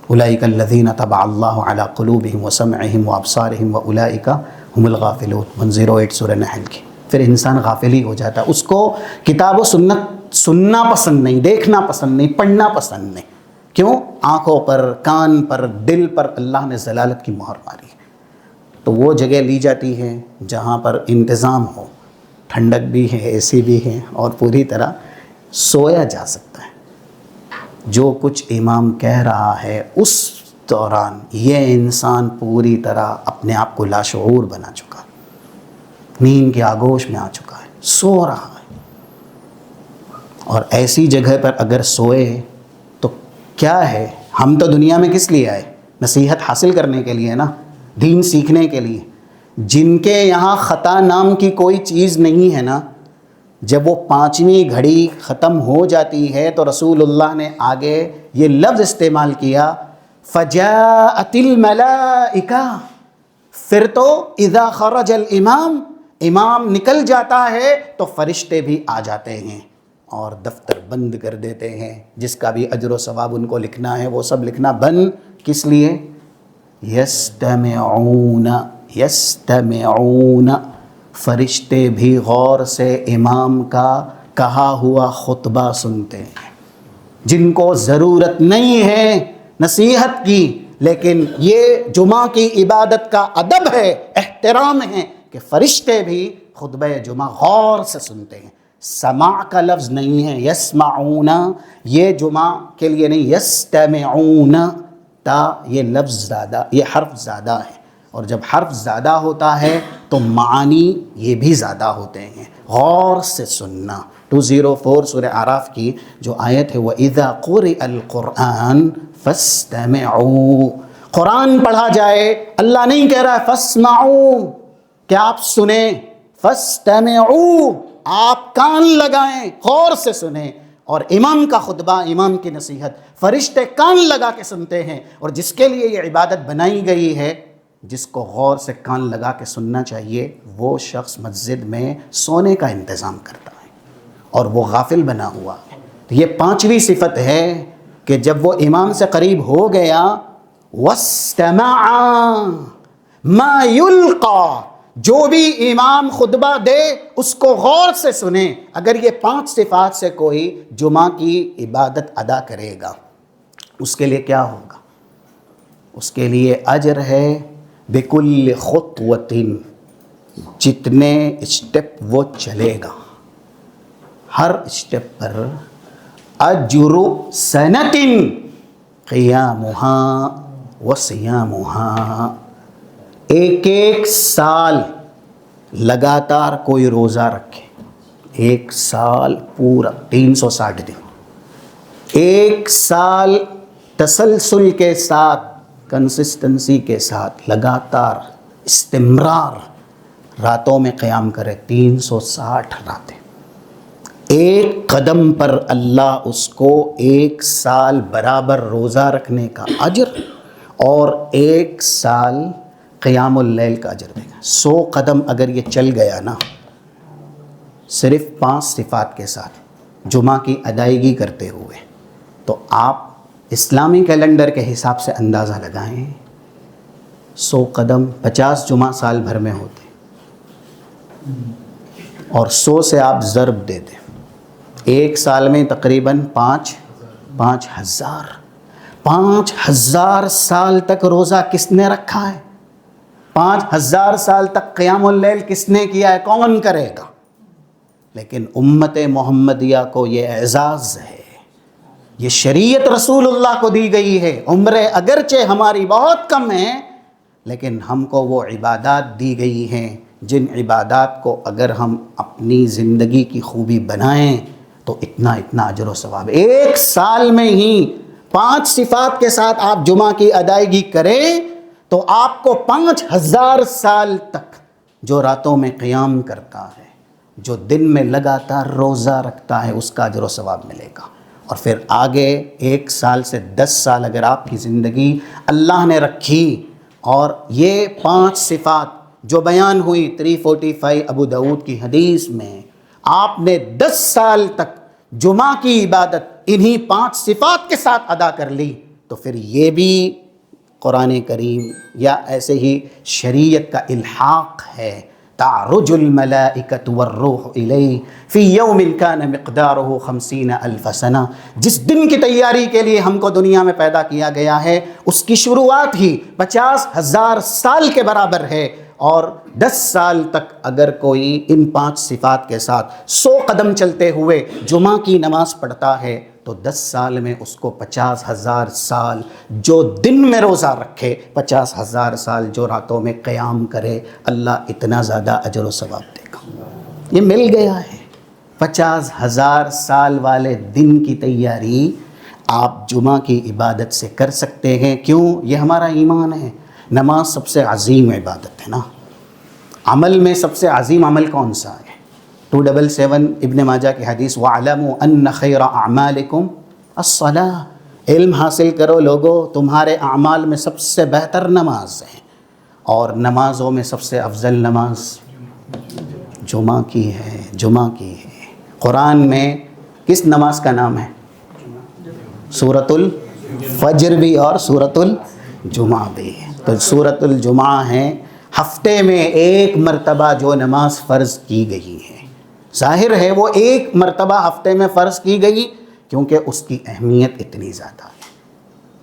اولئک الذین طبع اللہ علی قلوبہم وسمعہم وابصارہم واولئک هم الغافلون، 108 سورہ نحل کی۔ پھر انسان غافل ہی ہو جاتا ہے، اس کو کتاب و سنت سننا پسند نہیں، دیکھنا پسند نہیں، پڑھنا پسند نہیں۔ کیوں؟ آنکھوں پر، کان پر، دل پر اللہ نے ضلالت کی مہر ماری ہے۔ تو وہ جگہ لی جاتی ہے جہاں پر انتظام ہو، ٹھنڈک بھی ہے، اے سی بھی ہے، اور پوری طرح سویا جا سکتا ہے۔ جو کچھ امام کہہ رہا ہے اس دوران یہ انسان پوری طرح اپنے آپ کو لاشعور بنا چکا، نیند کے آغوش میں آ چکا ہے، سو رہا ہے۔ اور ایسی جگہ پر اگر سوئے تو کیا ہے، ہم تو دنیا میں کس لیے آئے؟ نصیحت حاصل کرنے کے لیے نا، دین سیکھنے کے لیے۔ جن کے یہاں خطا نام کی کوئی چیز نہیں ہے نا، جب وہ 5ویں گھڑی ختم ہو جاتی ہے تو رسول اللہ نے آگے یہ لفظ استعمال کیا فجاءت الملائکہ، پھر تو اذا خرج الامام، امام نکل جاتا ہے تو فرشتے بھی آ جاتے ہیں اور دفتر بند کر دیتے ہیں، جس کا بھی اجر و ثواب ان کو لکھنا ہے وہ سب لکھنا بند۔ کس لیے؟ یستمعون، فرشتے بھی غور سے امام کا کہا ہوا خطبہ سنتے ہیں۔ جن کو ضرورت نہیں ہے نصیحت کی، لیکن یہ جمعہ کی عبادت کا ادب ہے، احترام ہے کہ فرشتے بھی خطبہ جمعہ غور سے سنتے ہیں۔ سماع کا لفظ نہیں ہے، یسمعون، یہ جمعہ کے لیے نہیں، یستمعون، تا یہ لفظ زیادہ، یہ حرف زیادہ ہے، اور جب حرف زیادہ ہوتا ہے تو معانی یہ بھی زیادہ ہوتے ہیں۔ غور سے سننا۔ 204 سورہ اعراف کی جو آیت ہے وَإِذَا قُرِئَ الْقُرْآنُ فَاسْتَمِعُوا، قرآن پڑھا جائے، اللہ نہیں کہہ رہا ہے فَاسْمَعُوا کہ آپ سنیں، فَاسْتَمِعُوا آپ کان لگائیں، غور سے سنیں۔ اور امام کا خطبہ، امام کی نصیحت فرشتے کان لگا کے سنتے ہیں، اور جس کے لیے یہ عبادت بنائی گئی ہے، جس کو غور سے کان لگا کے سننا چاہیے، وہ شخص مسجد میں سونے کا انتظام کرتا ہے اور وہ غافل بنا ہوا ہے۔ تو یہ 5ویں صفت ہے کہ جب وہ امام سے قریب ہو گیا، وَاسْتَمَعَ مَا يُلْقَى، جو بھی امام خطبہ دے اس کو غور سے سنیں. اگر یہ 5 صفات سے کوئی جمعہ کی عبادت ادا کرے گا اس کے لیے کیا ہوگا؟ اس کے لیے اجر ہے بکل خطوۃ، جتنے اسٹیپ وہ چلے گا ہر اسٹیپ پر اجر سنۃ قیامها وصیامها، ایک سال لگاتار کوئی روزہ رکھے، ایک سال پورا 360 دن، ایک سال تسلسل کے ساتھ، کنسسٹنسی کے ساتھ، لگاتار استمرار راتوں میں قیام کرے، 360 راتیں، ایک قدم پر اللہ اس کو 1 سال برابر روزہ رکھنے کا اجر اور 1 سال قیام اللیل کا اجر دے گا. 100 قدم اگر یہ چل گیا نا صرف 5 صفات کے ساتھ جمعہ کی ادائیگی کرتے ہوئے، تو آپ اسلامی کیلنڈر کے حساب سے اندازہ لگائیں 100 قدم 50 جمعہ سال بھر میں ہوتے، اور 100 سے آپ ضرب دے دیں، 1 سال میں تقریباً 5,000 سال تک روزہ کس نے رکھا ہے؟ 5,000 سال تک قیام اللیل کس نے کیا ہے؟ کون کرے گا؟ لیکن امت محمدیہ کو یہ اعزاز ہے، یہ شریعت رسول اللہ کو دی گئی ہے. عمریں اگرچہ ہماری بہت کم ہیں لیکن ہم کو وہ عبادات دی گئی ہیں جن عبادات کو اگر ہم اپنی زندگی کی خوبی بنائیں تو اتنا اجر و ثواب. 1 سال میں ہی 5 صفات کے ساتھ آپ جمعہ کی ادائیگی کریں تو آپ کو 5,000 سال تک جو راتوں میں قیام کرتا ہے، جو دن میں لگاتار روزہ رکھتا ہے، اس کا اجر و ثواب ملے گا. اور پھر آگے 1 سال سے 10 سال اگر آپ کی زندگی اللہ نے رکھی اور یہ 5 صفات جو بیان ہوئی 345 ابو داؤد کی حدیث میں، آپ نے 10 سال تک جمعہ کی عبادت انہی 5 صفات کے ساتھ ادا کر لی تو پھر یہ بھی قرآن کریم یا ایسے ہی شریعت کا الحاق ہے. تعرج الملائکۃ والروح الیہ فی یوم کان مقدارہ 50,000 سنہ، جس دن کی تیاری کے لیے ہم کو دنیا میں پیدا کیا گیا ہے اس کی شروعات ہی 50,000 سال کے برابر ہے. اور 10 سال تک اگر کوئی ان 5 صفات کے ساتھ 100 قدم چلتے ہوئے جمعہ کی نماز پڑھتا ہے تو 10 سال میں اس کو 50,000 سال جو دن میں روزہ رکھے، 50,000 سال جو راتوں میں قیام کرے، اللہ اتنا زیادہ اجر و ثواب دے گا. یہ مل گیا ہے. 50,000 سال والے دن کی تیاری آپ جمعہ کی عبادت سے کر سکتے ہیں. کیوں؟ یہ ہمارا ایمان ہے. نماز سب سے عظیم عبادت ہے نا. عمل میں سب سے عظیم عمل کون سا ہے؟ 277 ابن ماجہ کی حدیث، وَاعْلَمُوا أَنَّ خَيْرَ أَعْمَالِكُمْ الصَّلَاةُ، علم حاصل کرو لوگو، تمہارے اعمال میں سب سے بہتر نماز ہے، اور نمازوں میں سب سے افضل نماز جمعہ کی ہے. جمعہ کی ہے. قرآن میں کس نماز کا نام ہے؟ سورۃ الفجر بھی اور سورۃ الجمعہ بھی. تو سورۃ الجمعہ ہے ہفتے میں 1 مرتبہ جو نماز فرض کی گئی ہے. ظاہر ہے وہ 1 مرتبہ ہفتے میں فرض کی گئی کیونکہ اس کی اہمیت اتنی زیادہ ہے.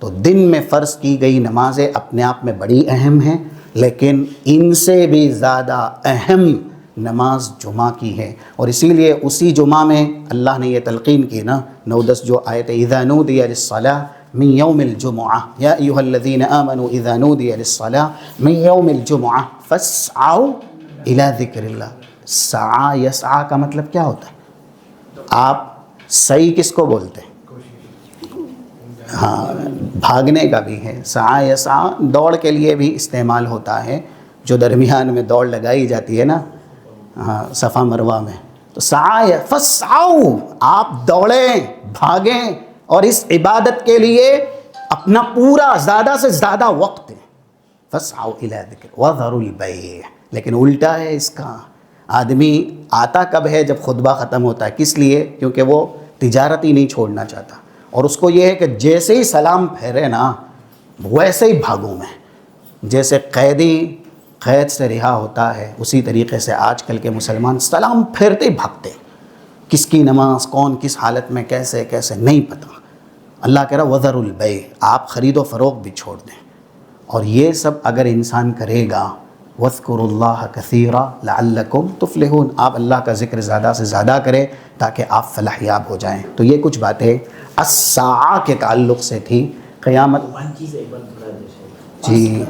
تو دن میں فرض کی گئی نمازیں اپنے آپ میں بڑی اہم ہیں، لیکن ان سے بھی زیادہ اہم نماز جمعہ کی ہے. اور اسی لیے اسی جمعہ میں اللہ نے یہ تلقین کی نا، 9-10 جو آیت اذا نودی للصلاۃ من یوم الجمعہ یا ایھا الذین آمنوا اذا نودی للصلاۃ من یوم الجمعہ فاسعوا الی ذکر اللہ. سعی یسعی کا مطلب کیا ہوتا ہے؟ آپ سعی کس کو بولتے ہیں؟ ہاں، بھاگنے کا بھی ہے. سعی یسعی دوڑ کے لیے بھی استعمال ہوتا ہے، جو درمیان میں دوڑ لگائی جاتی ہے نا، ہاں، صفا مروہ میں. تو سعی فسعوا، آپ دوڑیں، بھاگیں، اور اس عبادت کے لیے اپنا پورا زیادہ سے زیادہ وقت دیں. فسعوا الی ذکر وذروا البیع. لیکن الٹا ہے اس کا. آدمی آتا کب ہے؟ جب خطبہ ختم ہوتا ہے. کس لیے؟ کیونکہ وہ تجارت ہی نہیں چھوڑنا چاہتا، اور اس کو یہ ہے کہ جیسے ہی سلام پھیرے نا ویسے ہی بھاگوں میں. جیسے قیدی قید سے رہا ہوتا ہے، اسی طریقے سے آج کل کے مسلمان سلام پھیرتے ہی بھاگتے، کس کی نماز کون کس حالت میں کیسے کیسے نہیں پتہ۔ اللہ کہہ رہا وذروا البیع، آپ خرید و فروخت بھی چھوڑ دیں، اور یہ سب اگر انسان کرے گا وَاذْكُرُوا اللَّهَ كَثِيرًا لَعَلَّكُمْ تُفْلِحُونَ، آپ اللہ کا ذکر زیادہ سے زیادہ کریں تاکہ آپ فلاح یاب ہو جائیں۔ تو یہ کچھ باتیں الساعہ کے تعلق سے تھی، قیامت۔ جی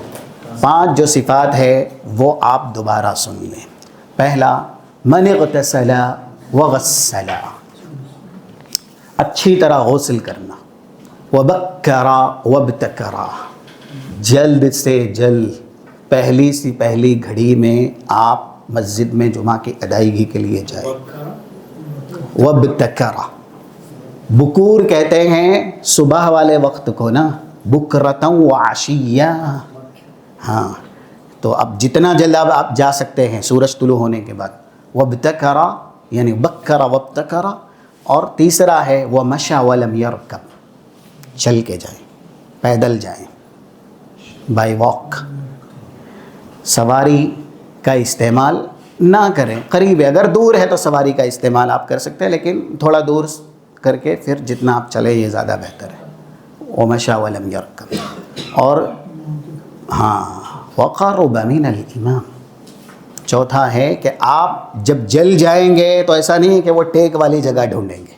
5 جو صفات ہے وہ آپ دوبارہ سن لیں۔ پہلا من اغتسل وغسل، اچھی طرح غسل کرنا، وبکر وابتکر، جلد سے جلد پہلی سی پہلی گھڑی میں آپ مسجد میں جمعہ کی ادائیگی کے لیے جائیں۔ وابتکر، بکور کہتے ہیں صبح والے وقت کو نا، بکرۃ وعشیہ، ہاں تو اب جتنا جلد آپ جا سکتے ہیں سورج طلوع ہونے کے بعد۔ وابتکر یعنی بکر وابتکر، اور تیسرا ہے ومشى ولم يركب، چل کے جائیں، پیدل جائیں، بائی واک۔ سواری کا استعمال نہ کریں، قریب ہے، اگر دور ہے تو سواری کا استعمال آپ کر سکتے ہیں، لیکن تھوڑا دور کر کے پھر جتنا آپ چلیں یہ زیادہ بہتر ہے۔ ومشى ولم يركب، اور ہاں وقرب من الامام، چوتھا ہے کہ آپ جب جل جائیں گے تو ایسا نہیں ہے کہ وہ ٹیک والی جگہ ڈھونڈیں گے،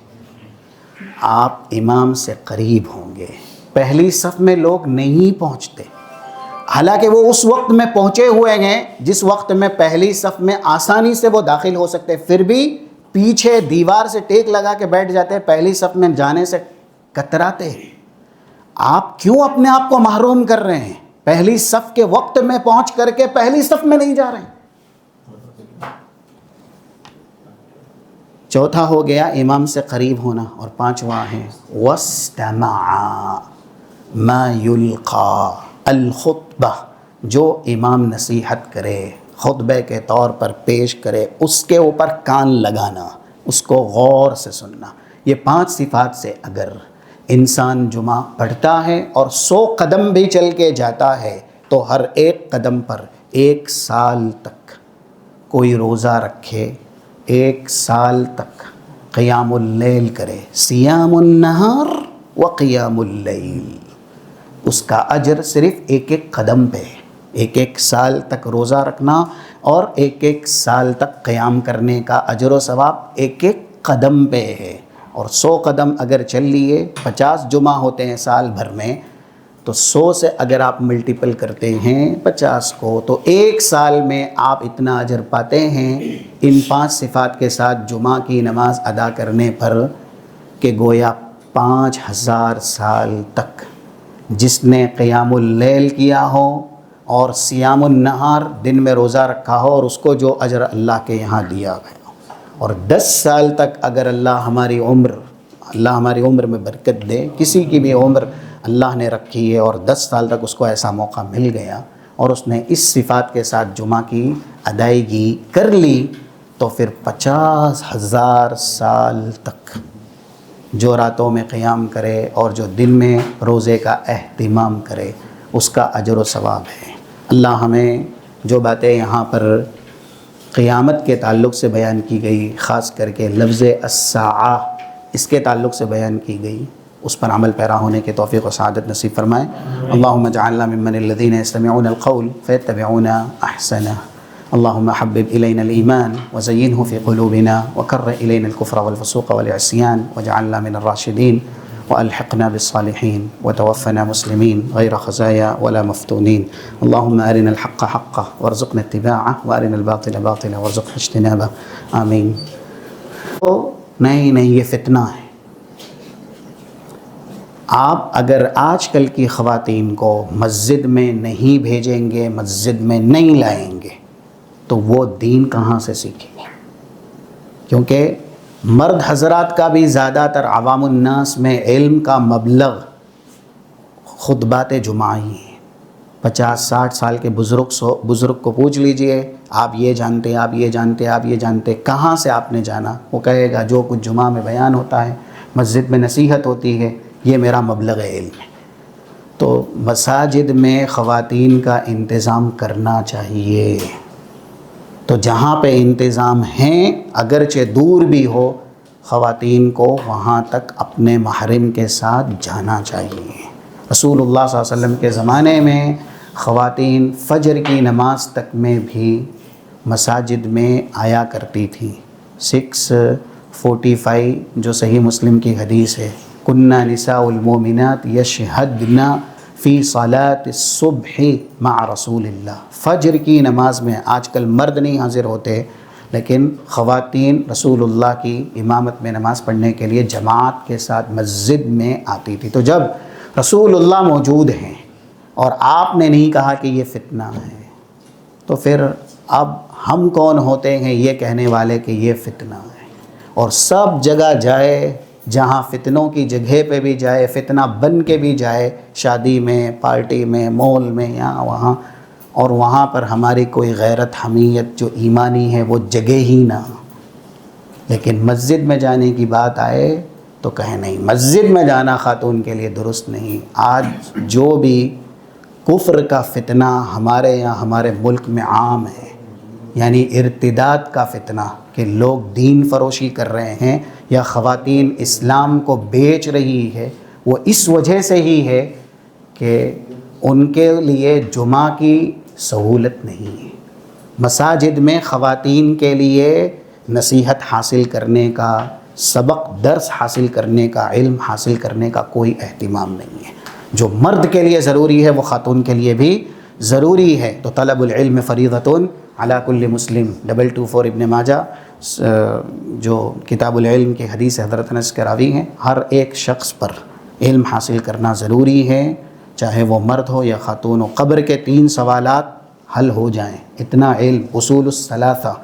آپ امام سے قریب ہوں گے۔ پہلی صف میں لوگ نہیں پہنچتے، حالانکہ وہ اس وقت میں پہنچے ہوئے ہیں جس وقت میں پہلی صف میں آسانی سے وہ داخل ہو سکتے، پھر بھی پیچھے دیوار سے ٹیک لگا کے بیٹھ جاتے ہیں، پہلی صف میں جانے سے کتراتے ہیں۔ آپ کیوں اپنے آپ کو محروم کر رہے ہیں؟ پہلی صف کے وقت میں پہنچ کر کے پہلی صف میں نہیں جا رہے ہیں۔ چوتھا ہو گیا امام سے قریب ہونا، اور پانچواں ہے واستمع ما یلقی الخطبہ، جو امام نصیحت کرے خطبے کے طور پر پیش کرے اس کے اوپر کان لگانا، اس کو غور سے سننا۔ یہ 5 صفات سے اگر انسان جمعہ پڑھتا ہے اور 100 قدم بھی چل کے جاتا ہے تو ہر ایک قدم پر 1 سال تک کوئی روزہ رکھے، 1 سال تک قیام اللیل کرے، صیام النہار و قیام اللیل، اس کا اجر صرف 1 قدم پہ ہے۔ 1 سال تک روزہ رکھنا اور 1 سال تک قیام کرنے کا اجر و ثواب 1 قدم پہ ہے، اور 100 قدم اگر چل لیے، 50 جمعہ ہوتے ہیں سال بھر میں، تو 100 سے اگر آپ ملٹیپل کرتے ہیں 50 کو، تو 1 سال میں آپ اتنا اجر پاتے ہیں ان 5 صفات کے ساتھ جمعہ کی نماز ادا کرنے پر کہ گویا 5000 سال تک جس نے قیام اللیل کیا ہو اور صیام النہار دن میں روزہ رکھا ہو، اور اس کو جو اجر اللہ کے یہاں دیا گیا، اور 10 سال تک اگر اللہ ہماری عمر میں برکت دے، کسی کی بھی عمر اللہ نے رکھی ہے اور 10 سال تک اس کو ایسا موقع مل گیا اور اس نے اس صفات کے ساتھ جمعہ کی ادائیگی کر لی، تو پھر 50,000 سال تک جو راتوں میں قیام کرے اور جو دن میں روزے کا اہتمام کرے اس کا اجر و ثواب ہے۔ اللہ ہمیں جو باتیں یہاں پر قیامت کے تعلق سے بیان کی گئی، خاص کر کے لفظ الساعہ اس کے تعلق سے بیان کی گئی، اس پر عمل پیرا ہونے کے توفیق و سعادت نصیب فرمائے۔ اللہم اجعلنا ممن الذین یستمعون القول فیتبعون احسنہ۔ اللہم حبب الینا الایمان وزینہ فی قلوبنا وکر الینا الکفر والفسوق والعصیان واجعلنا من الراشدین والحقنا بالصالحین وتوفنا مسلمین غیر خزایا ولا مفتونین۔ اللہم ارنا الحق حقا وارزقنا اتباعہ وارنا الباطل باطلا وارزقنا اجتنابہ، آمین۔ تو نہیں یہ فتنہ ہے۔ آپ اگر آج کل کی خواتین کو مسجد میں نہیں بھیجیں گے، مسجد میں نہیں لائیں گے، تو وہ دین کہاں سے سیکھیں گے؟ کیونکہ مرد حضرات کا بھی زیادہ تر عوام الناس میں علم کا مبلغ خطبات جمعہ ہی ہیں۔ 50-60 سال کے بزرگ کو پوچھ لیجئے، آپ یہ جانتے، آپ یہ جانتے، آپ یہ جانتے، کہاں سے آپ نے جانا؟ وہ کہے گا جو کچھ جمعہ میں بیان ہوتا ہے، مسجد میں نصیحت ہوتی ہے، یہ میرا مبلغ علم ہے۔ تو مساجد میں خواتین کا انتظام کرنا چاہیے. تو جہاں پہ انتظام ہیں اگرچہ دور بھی ہو، خواتین کو وہاں تک اپنے محرم کے ساتھ جانا چاہیے. رسول اللہ صلی اللہ علیہ وسلم کے زمانے میں خواتین فجر کی نماز تک میں بھی مساجد میں آیا کرتی تھیں. 645 جو صحیح مسلم کی حدیث ہے، کنّا نساء المومنات یشہدن فی صلاۃ الصبح مع رسول اللہ. فجر کی نماز میں آج کل مرد نہیں حاضر ہوتے، لیکن خواتین رسول اللہ کی امامت میں نماز پڑھنے کے لیے جماعت کے ساتھ مسجد میں آتی تھی. تو جب رسول اللہ موجود ہیں اور آپ نے نہیں کہا کہ یہ فتنہ ہے، تو پھر اب ہم کون ہوتے ہیں یہ کہنے والے کہ یہ فتنہ ہے؟ اور سب جگہ جائے، جہاں فتنوں کی جگہ پہ بھی جائے، فتنہ بن کے بھی جائے، شادی میں، پارٹی میں، مول میں، یہاں وہاں، اور وہاں پر ہماری کوئی غیرت حمیت جو ایمانی ہے وہ جگہ ہی نہ. لیکن مسجد میں جانے کی بات آئے تو کہیں نہیں، مسجد میں جانا خاتون کے لیے درست نہیں. آج جو بھی کفر کا فتنہ ہمارے یہاں ہمارے ملک میں عام ہے، یعنی ارتداد کا فتنہ کہ لوگ دین فروشی کر رہے ہیں یا خواتین اسلام کو بیچ رہی ہے، وہ اس وجہ سے ہی ہے کہ ان کے لیے جمعہ کی سہولت نہیں ہے. مساجد میں خواتین کے لیے نصیحت حاصل کرنے کا، سبق درس حاصل کرنے کا، علم حاصل کرنے کا کوئی اہتمام نہیں ہے. جو مرد کے لیے ضروری ہے وہ خاتون کے لیے بھی ضروری ہے. تو طلب العلم فریضۃ علی کل مسلم. 224 ابن ماجہ جو کتاب العلم کی حدیث حضرت انس کے راوی ہیں، ہر ایک شخص پر علم حاصل کرنا ضروری ہے، چاہے وہ مرد ہو یا خاتون ہو. قبر کے 3 سوالات حل ہو جائیں، اتنا علم. اصول الثلاثہ،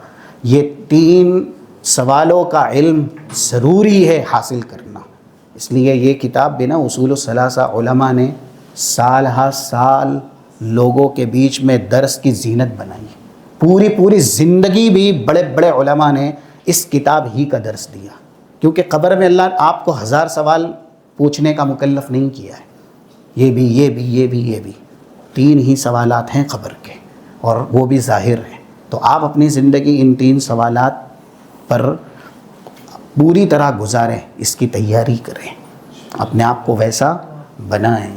یہ 3 سوالوں کا علم ضروری ہے حاصل کرنا. اس لیے یہ کتاب بھی نا اصول الثلاثہ علماء نے سال ہا سال لوگوں کے بیچ میں درس کی زینت بنائی. پوری زندگی بھی بڑے بڑے علماء نے اس کتاب ہی کا درس دیا، کیونکہ قبر میں اللہ آپ کو 1000 سوال پوچھنے کا مکلف نہیں کیا ہے. یہ بھی 3 ہی سوالات ہیں قبر کے، اور وہ بھی ظاہر ہیں. تو آپ اپنی زندگی ان 3 سوالات پر پوری طرح گزاریں، اس کی تیاری کریں، اپنے آپ کو ویسا بنائیں.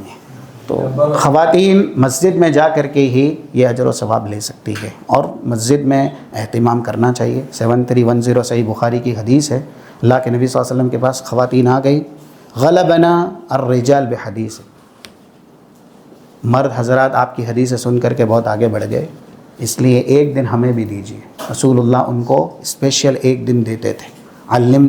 تو خواتین مسجد میں جا کر کے ہی یہ اجر و ثواب لے سکتی ہے، اور مسجد میں اہتمام کرنا چاہیے. 7310 صحیح بخاری کی حدیث ہے، اللہ کے نبی صلی اللہ علیہ وسلم کے پاس خواتین آ گئی، غلبنا الرجال بحدیث. مرد حضرات آپ کی حدیث سن کر کے بہت آگے بڑھ گئے، اس لیے ایک دن ہمیں بھی دیجیے. رسول اللہ ان کو اسپیشل ایک دن دیتے تھے. علم